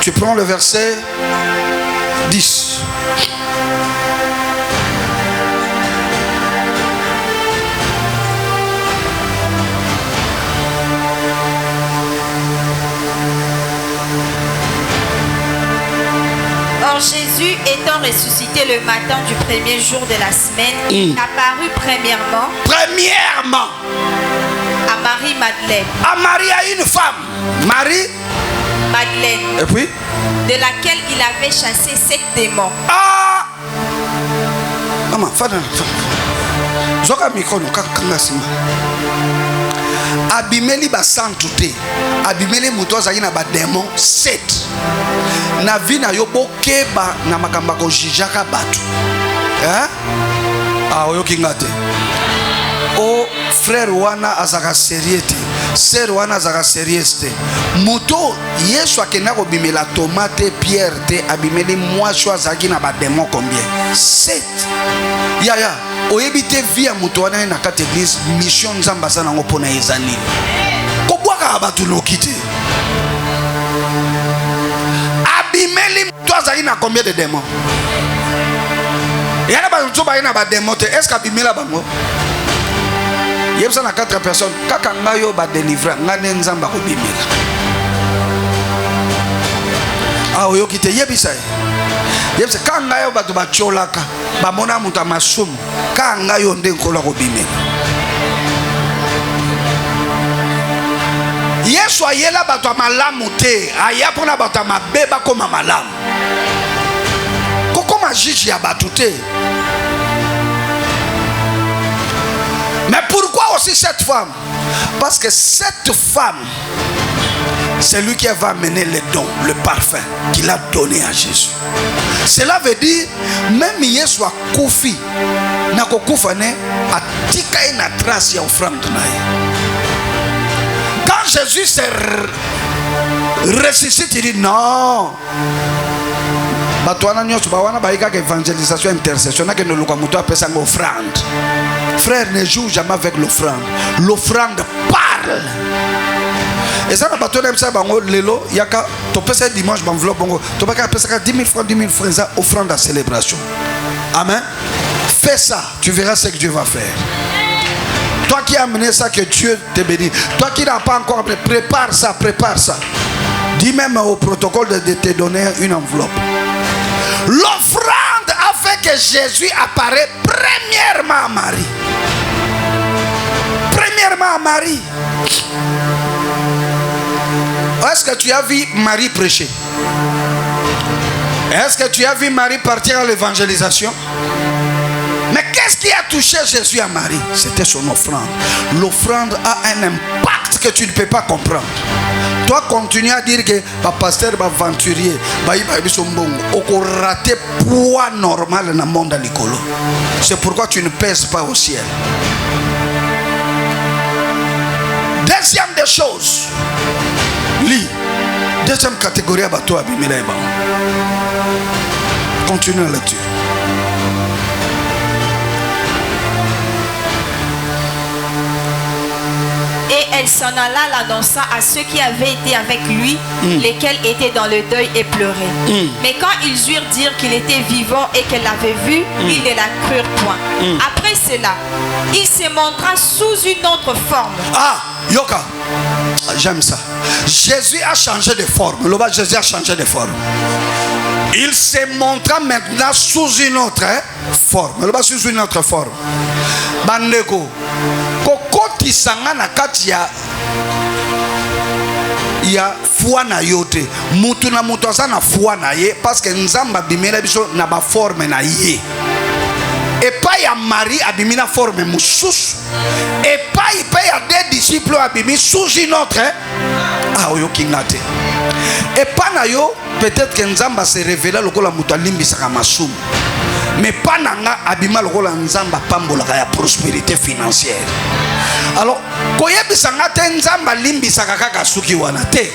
Tu prends le verset 10. Or Jésus étant ressuscité le matin du premier jour de la semaine, il apparut premièrement à Marie-Madeleine. À Marie, à une femme. Marie Madeleine. Et puis de laquelle il avait chassé 7 démons. Ah maman, fada. Zoka mikono kanga sima. Abimeli ba santuté. Abimeli muto zaki na ba démon 7. Na vi na yo bokeba na makamba ko jijaka batu. Hein? Ah oyo kingate. Oh frère wana azaka seriete. Sœur wana azaka serieste. Muto Yesu akena ko bimela tomate pierre te abimeli mwasho azaki na ba démon combien? 7. Ya oyebite via muto wana na kati église mission nzamba sana ngo na ezani. Ko bwaka batu lokite. Abimeli muto azaki na combien de démons? Yana ba muto ba ina ba démon te est-ce qu'abimela bango? Il y a 4 personnes. Kaka ngayo ba délivrer, ngane nzamba ko bimela. Ah oyo kite yebisa. Yebisa ka ngayo ba to ba cholaka, ba mona muta masumu. Ka ngayo nde nkola ko bimela. Yesu ayela ba to malamu te, aya pona ba to mabeba ko malamu. Koko majiji ya batu te. Mais pourquoi aussi cette femme? Parce que cette femme, c'est lui qui va amener le don, le parfum qu'il a donné à Jésus. Cela veut dire, même Yesu a koufi, na kokufa ne atika ina trace ya offrande na. Quand Jésus se ressuscite, il dit non. Batuana nyoso bawana baika évangélisation intercession na que no luka muto apesa offrande. Frère, ne joue jamais avec l'offrande. L'offrande parle. Et ça, on a ça, lelo, yaka, tu peux faire dimanche, enveloppe, tu peux faire 10 000 francs, 10 000 francs, ça, offrande à célébration. Amen. Fais ça, tu verras ce que Dieu va faire. Toi qui as amené ça, que Dieu te bénit. Toi qui n'as pas encore, prépare ça, prépare ça. Dis même au protocole de te donner une enveloppe. L'offrande a fait que Jésus apparaît premièrement à Marie. Premièrement à Marie. Est-ce que tu as vu Marie prêcher? Est-ce que tu as vu Marie partir à l'évangélisation? Mais qu'est-ce qui a touché Jésus à Marie? C'était son offrande. L'offrande a un impact que tu ne peux pas comprendre. Toi, continue à dire que le pasteur va aventurier, on raté poids normal dans le monde à l'école. C'est pourquoi tu ne pèses pas au ciel. Deuxième des choses, lis. Deuxième catégorie à bateau abîmé. Continue la lecture. Et Et elle s'en alla, l'annonça à ceux qui avaient été avec lui, lesquels étaient dans le deuil et pleuraient. Mais quand ils eurent dire qu'il était vivant et qu'elle l'avait vu, ils ne la crurent point. Après cela, il se montra sous une autre forme. Ah, Yoka, j'aime ça. Jésus a changé de forme. Là-bas, Jésus a changé de forme. Il se montra maintenant sous une autre forme. Là-bas, sous une autre forme. Bandeko, kokoti sanga na kati ya foi na yote. Mutu na mutu asa na foi na ye parce que nzamba bimela biso na ba forme na ye. Et pas ya Marie abimina forme mususu. Et pas ya des disciples abimi sous une autre. Ah oyo kingate. Et pas na yo peut-être que nzamba se révéla lokola mutu alimbisaka masumu. Mais pas nanga abima lokola nzamba pambola ya prospérité financière. Alors koyebisa ngate nzamba limbisa kaka suki wana te.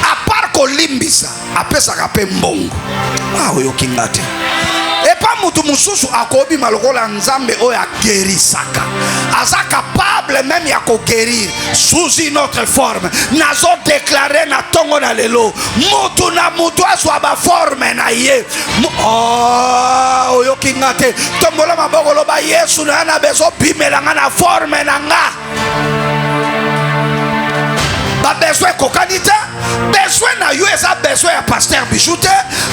À part ko limbisa apesa ka pe mbongo. Ah oyo kingate. Et pas mutu mususu akobi malokola nzambe oya guérisaka. Aza capable même ya ko guérir sous une autre forme. Nazo déclarer na tongo na lelo. Mutu na mutu aswa ba forme na ye. Oh oyo kingate. Tombola maboko loba Yesu na na bezo bimela na forme na nga. Ba besoin kokanita. Besoin na yo eza besoin ya pasteur Bijoute,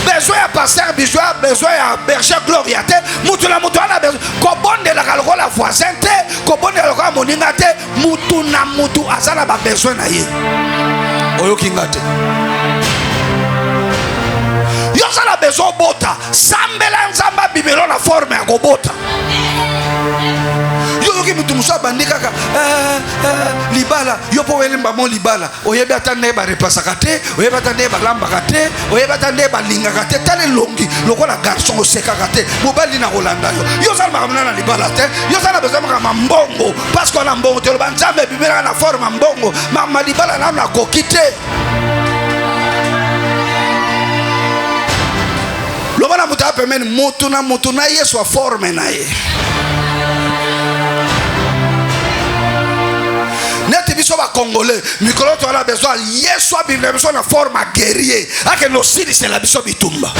besoin ya pasteur Bijoute, besoin ya berger Gloriate, mutu na mutu ana besoin ko bonde la kaloko la voisin te, ko bonde la ko moninga te, mutu na mutu azala ba besoin na ye. Oyo kingate. Yo sala besoin bota, sambela nzamba bimelo na forme ya ko bota. Mutu musa bandika libala yo po welemba mo libala oyebi atande ba repasaka te oyebi atande ba lambaka te oyebi atande ba lingaka te tale longi lokola garçon osekaka te mobali na kolanda yo sala makamna na libala te yo sala besoin makama mbongo parce qu'on a mbongo te lo banzambe bibela na forme mbongo ma libala na kokite lo bana muta pemeni mutu na Yesu a forme na ye. Neti biso ba congolais mikolo to ala besoin Yesu a besoin na forme guerrier ake no sili c'est la biso bitumba.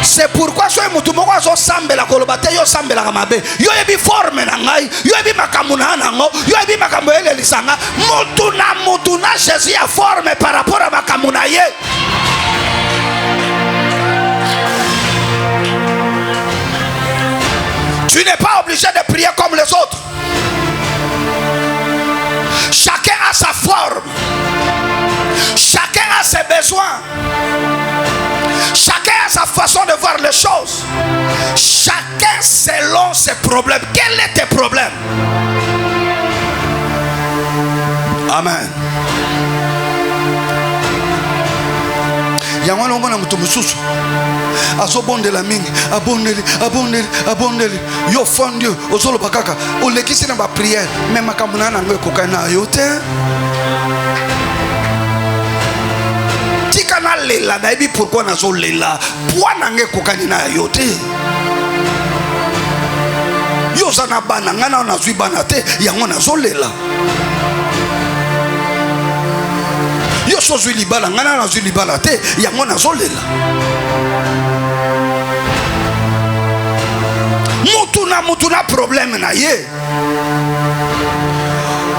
C'est pourquoi so mutu moko azo sambela kolobate yo sambela kamabe yo yebi forme na ngai yo yebi makamuna nango yo yebi makambo ele lisanga mutu na Jésus a forme par rapport à makamuna ye. Tu n'es pas obligé de prier comme les autres. Chacun a sa forme. Chacun a ses besoins. Chacun a sa façon de voir les choses. Chacun selon ses problèmes. Quel est tes problèmes? Amen. Yango longo na mutu mususu aso bonde la mingi abondeli yo fondio ozolo bakaka olekisi na ba prière mais makamuna na ngwe kokana yo te tika na lela na ebi pourquoi na zo lela poana nge kokani na yo te yo sana bana ngana na zwi bana te yango na zo lela yo so zwi libala ngana na zwi libala te yango na zo lela. Mutu na problème na ye.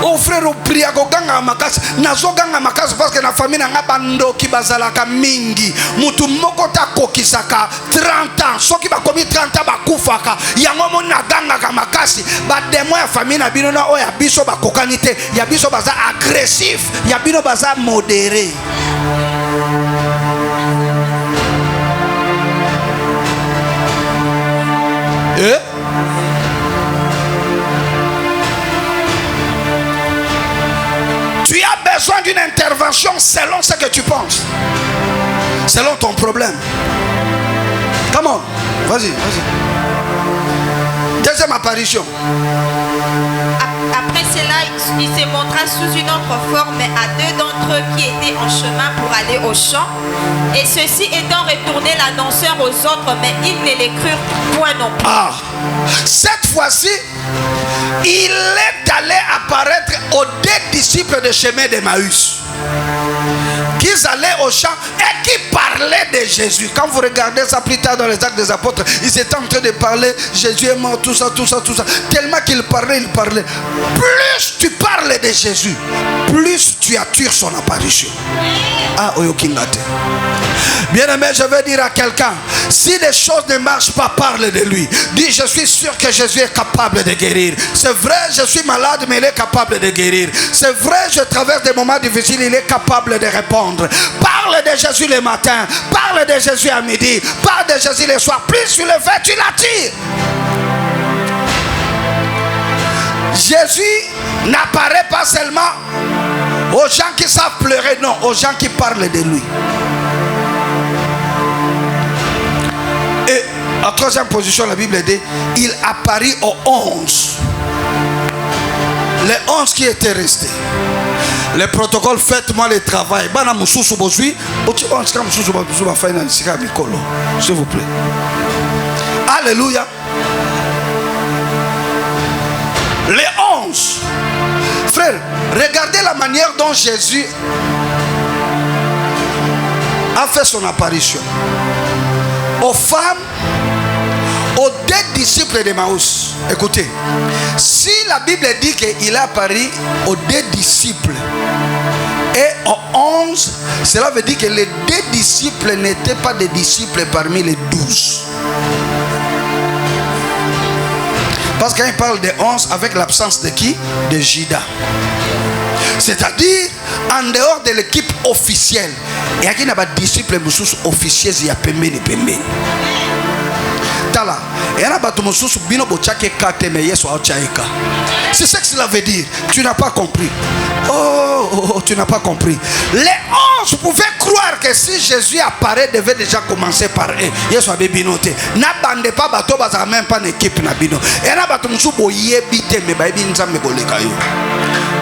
Oh frère o priya ko ganga makasi nazo ganga makasi parce que na famille nga bandoki bazalaka mingi mutu moko ta kokisaka 30 ans soki ba komi 30 ans bakufaka yango mona ganga ka makasi ba demo ya famille na bino na oya biso ba kokanite ya biso baza agressif ya bino baza modéré. Tu as besoin d'une intervention selon ce que tu penses, selon ton problème. Come on, vas-y. Deuxième apparition. Après cela, il se montra sous une autre forme à deux d'entre eux qui étaient en chemin pour aller au champ. Et ceux-ci étant retournés l'annoncèrent aux autres, mais ils ne les crurent point non plus. Ah, cette fois-ci, il est allé apparaître aux 2 disciples de chemin d'Emmaüs, qu'ils allaient au champ et qui parlaient de Jésus. Quand vous regardez ça plus tard dans les Actes des Apôtres, ils étaient en train de parler, Jésus est mort, tout ça. Tellement qu'ils parlaient. Plus tu parles de Jésus, plus tu attires son apparition. Ah, Oyokingate. Bien aimé, je veux dire à quelqu'un, si les choses ne marchent pas, parle de lui. Dis, je suis sûr que Jésus est capable de guérir. C'est vrai, je suis malade, mais il est capable de guérir. C'est vrai, je traverse des moments difficiles, il est capable de répondre. Parle de Jésus le matin, parle de Jésus à midi, parle de Jésus le soir. Plus tu le fais, tu l'attires. Jésus n'apparaît pas seulement aux gens qui savent pleurer, non, aux gens qui parlent de lui. Et en 3e position, la Bible dit, il apparut aux 11. Les 11 qui étaient restés. Le protocole, faites-moi le travail. S'il vous plaît. Alléluia. Les 11. Frère, regardez la manière dont Jésus a fait son apparition. Aux femmes, aux 2 disciples d'Emmaüs. Écoutez, si la Bible dit qu'il a apparu aux 2 disciples et aux 11, cela veut dire que les 2 disciples n'étaient pas des disciples parmi les 12. Parce qu'il parle de 11 avec l'absence de qui? De Judas. C'est-à-dire, en dehors de l'équipe officielle, il y a des disciples officiels, il y a pembeni. C'est ça que cela veut dire. Tu n'as pas compris. Oh, tu n'as pas compris. Les 11 pouvaient croire que si Jésus apparaît, devait déjà commencer par eux. Yesu abebinote. Na bande pas bato baza même pas une équipe na bino. Et na bato musu boyebite me baibi nzambe koleka yo.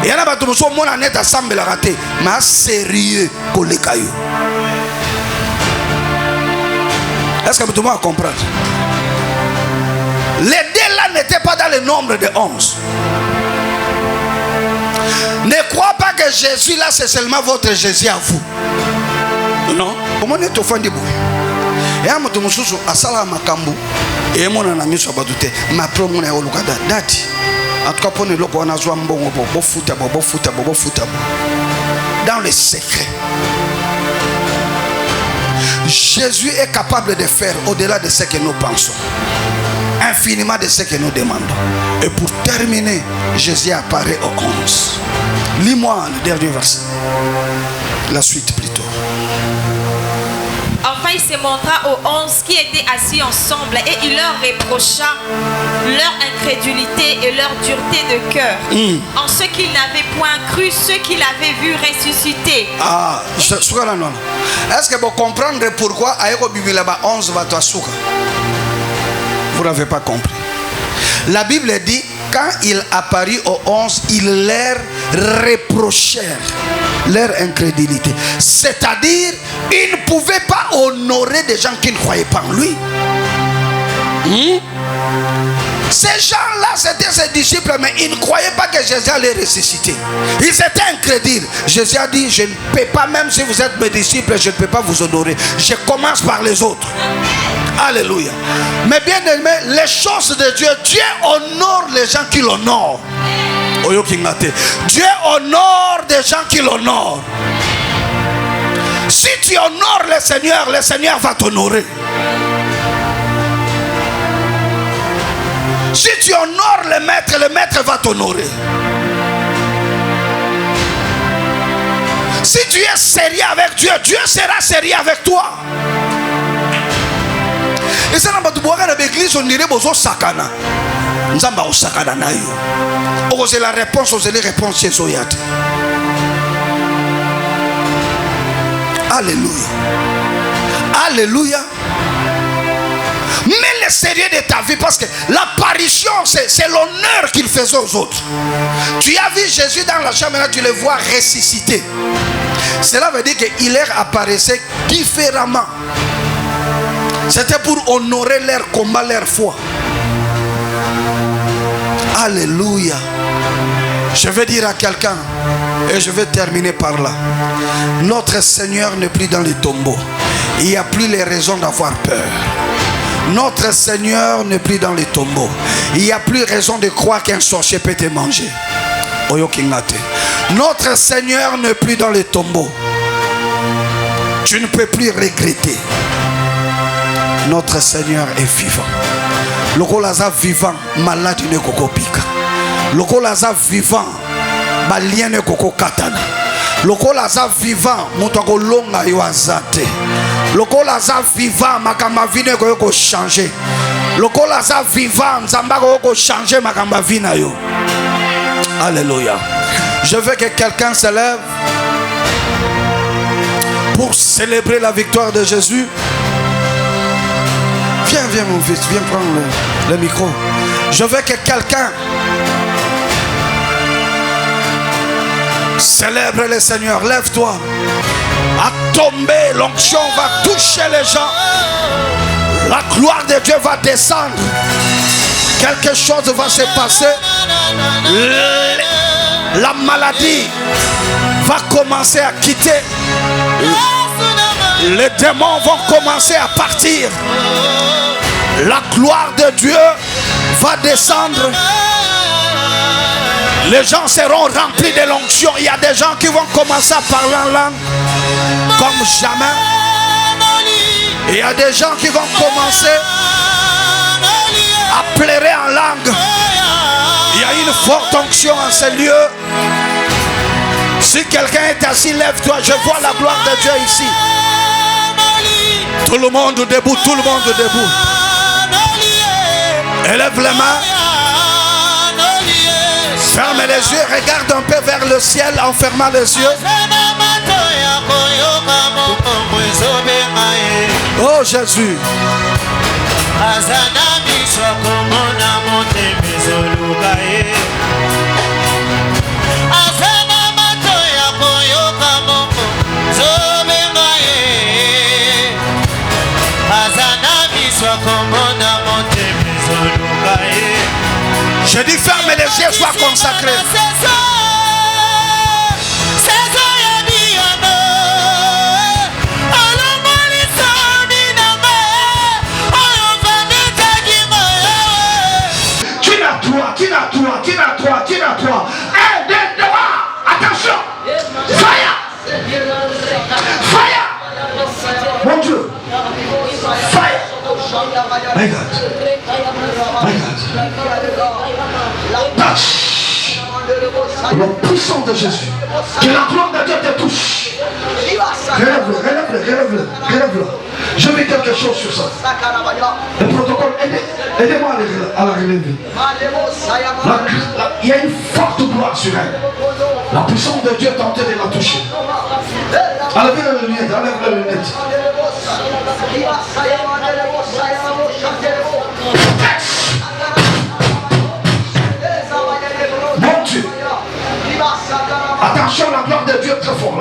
Et na bato musu mona net assemble la raté. Ma sérieux koleka yo. Est-ce que tout le monde comprend? Les 2 là n'étaient pas dans le nombre de 11. Ne crois pas que Jésus là c'est seulement votre Jésus à vous. Non. Comment est-ce offendu? Et à mon tour, à Salah Makambu, et mon ami soit badouté, ma promo est au Lukada. Dati. En tout cas, pour nous, on a joué un bon foot. Dans le secret. Jésus est capable de faire au-delà de ce que nous pensons. Infiniment de ce que nous demandons. Et pour terminer, Jésus apparaît au 11. Lis-moi le dernier verset. La suite plutôt. Enfin, il se montra aux 11 qui étaient assis ensemble et il leur reprocha leur incrédulité et leur dureté de cœur en ce qu'ils n'avaient point cru ceux qu'il avait vu ressusciter. Ah, est-ce que vous comprenez pourquoi Aïko Bible 11 va t'assurer? Vous n'avez pas compris. La Bible dit, quand il apparut aux 11, il leur reprochèrent leur incrédulité. C'est-à-dire, il ne pouvait pas honorer des gens qui ne croyaient pas en lui. Ces gens-là, c'était ses disciples, mais ils ne croyaient pas que Jésus allait ressusciter. Ils étaient incrédules. Jésus a dit, je ne peux pas, même si vous êtes mes disciples, je ne peux pas vous honorer. Je commence par les autres. Alléluia. Mais bien aimé, les choses de Dieu, Dieu honore les gens qui l'honorent. Dieu honore des gens qui l'honorent. Si tu honores le Seigneur va t'honorer. Si tu honores le maître va t'honorer. Si tu es sérieux avec Dieu, Dieu sera sérieux avec toi. Et ça n'a pas de boire dans l'église, on dirait bozo sakana. Nzamba o sakana na yo. Osez la réponse, osez les réponses chez Zoyat. Alléluia. Alléluia. Mais le sérieux de ta vie, parce que l'apparition, c'est l'honneur qu'il faisait aux autres. Tu as vu Jésus dans la chambre, là, tu le vois ressusciter. Cela veut dire qu'il leur apparaissait différemment. C'était pour honorer leur combat, leur foi. Alléluia. Je vais dire à quelqu'un, et je vais terminer par là. Notre Seigneur n'est plus dans les tombeaux. Il n'y a plus les raisons d'avoir peur. Notre Seigneur n'est plus dans les tombeaux. Il n'y a plus raison de croire qu'un sorcier peut te manger. Notre Seigneur n'est plus dans les tombeaux. Tu ne peux plus regretter. Notre Seigneur est vivant. Le Kolaza vivant, malade ne koko pika. Le Kolaza vivant, balien ne koko katana. Le Kolaza vivant, mutako longa yoazate. Le Kolaza vivant, makamba vine ko changer. Le Kolaza vivant, nzamba ko changer makamba vina yo. Alléluia. Je veux que quelqu'un se lève pour célébrer la victoire de Jésus. Viens mon fils, viens prendre le micro. Je veux que quelqu'un célèbre le Seigneur. Lève-toi. À tomber, l'onction va toucher les gens. La gloire de Dieu va descendre. Quelque chose va se passer. La maladie va commencer à quitter. Les démons vont commencer à partir. La gloire de Dieu va descendre. Les gens seront remplis de l'onction. Il y a des gens qui vont commencer à parler en langue comme jamais. Il y a des gens qui vont commencer à pleurer en langue. Il y a une forte onction en ce lieu. Si quelqu'un est assis, lève-toi. Je vois la gloire de Dieu ici. Tout le monde debout, tout le monde debout. Élève les mains. Ferme les yeux, regarde un peu vers le ciel en fermant les yeux. Oh Jésus. Je dis ferme les yeux, sois consacré. Tire-toi. Aide-toi. Attention. Fire. Mon Dieu. Fire. My God. Touch. Le puissant de Jésus. Que la gloire de Dieu te touche. Relève-le. Je vais quelque chose sur ça. Le protocole, aidez-moi à la relever. Il y a une forte gloire sur elle. La puissance de Dieu est en train de la toucher. Enlevez les lunettes, Mon Dieu. Attention, la gloire de Dieu est très fort.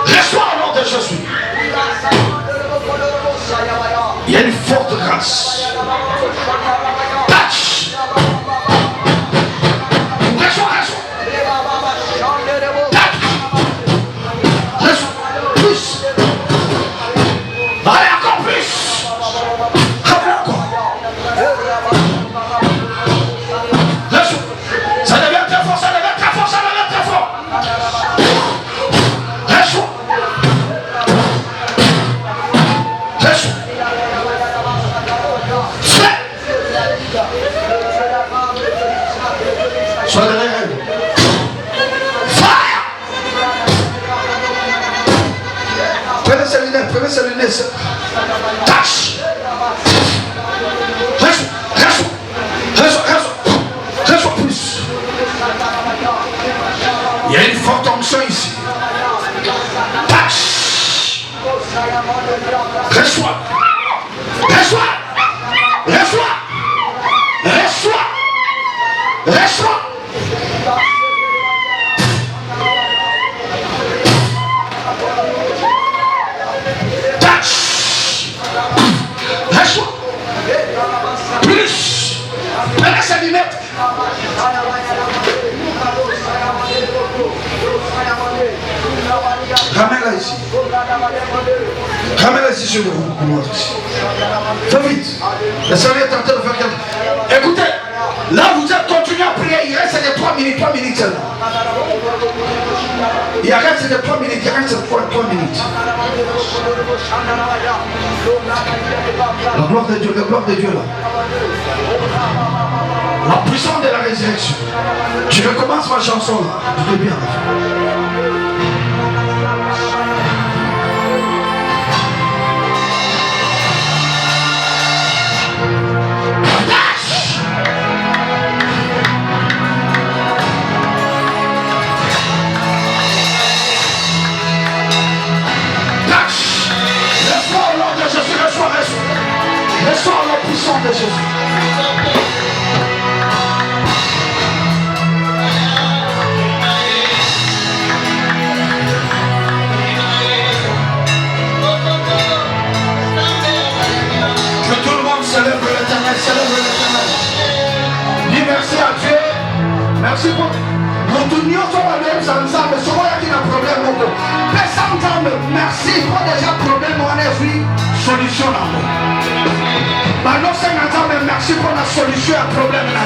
Reçois au nom de Jésus. Il y a une forte grâce. Prenez ses lunettes. Tâche. Reçois plus. Il y a une forte onction ici. Tâche. Reçois. Plus. Prenez ses lunettes. Ramène-la ici. Ramène-la ici sur vous. Fais vite. Le Seigneur est en train de faire quelque chose. Écoutez, là vous êtes continué à prier. Il reste des 3 minutes. 3 minutes seulement. Il reste des 3 minutes. Il reste 3 minutes. La gloire de Dieu. La gloire de Dieu là. La puissance de la résurrection. Je recommence ma chanson là. Je vais bien. Reçois la puissance de Jésus. Que tout le monde célèbre l'Éternel, célèbre l'Éternel. Dis merci à Dieu. Merci pour nous nous ensemble. Ce qu'on a dit un problème. Merci pour déjà problème. On a vu solution là. Merci pour la solution à problème là.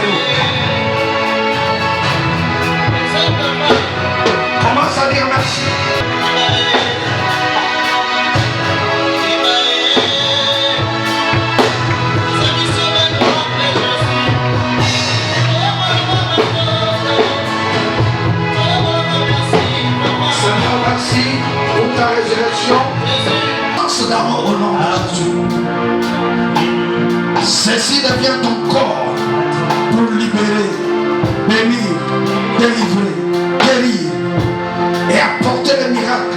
Commence à dire merci. Seigneur, merci pour ta résurrection. Pense d'abord au nom de Jésus. Ceci devient ton corps pour libérer, bénir, délivrer, guérir et apporter le miracle,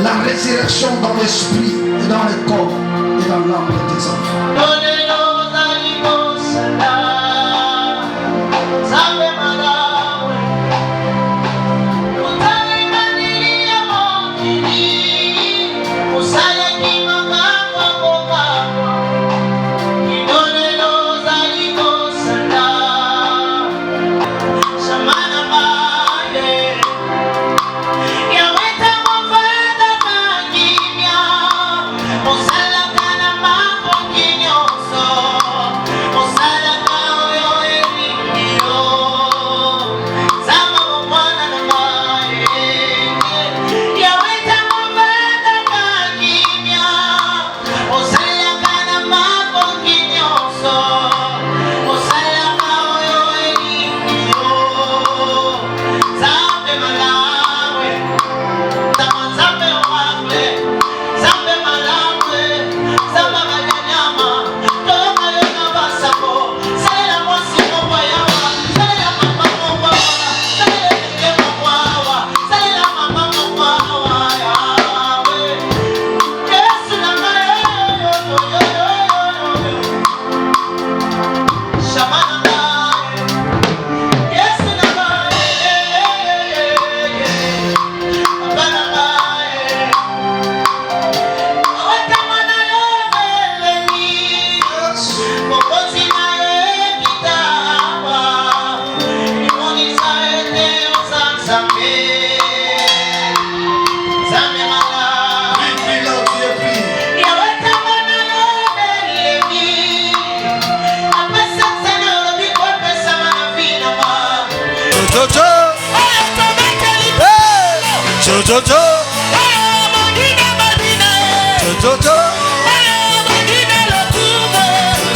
la résurrection dans l'esprit et dans le corps et dans l'âme de tes enfants.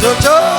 Jojo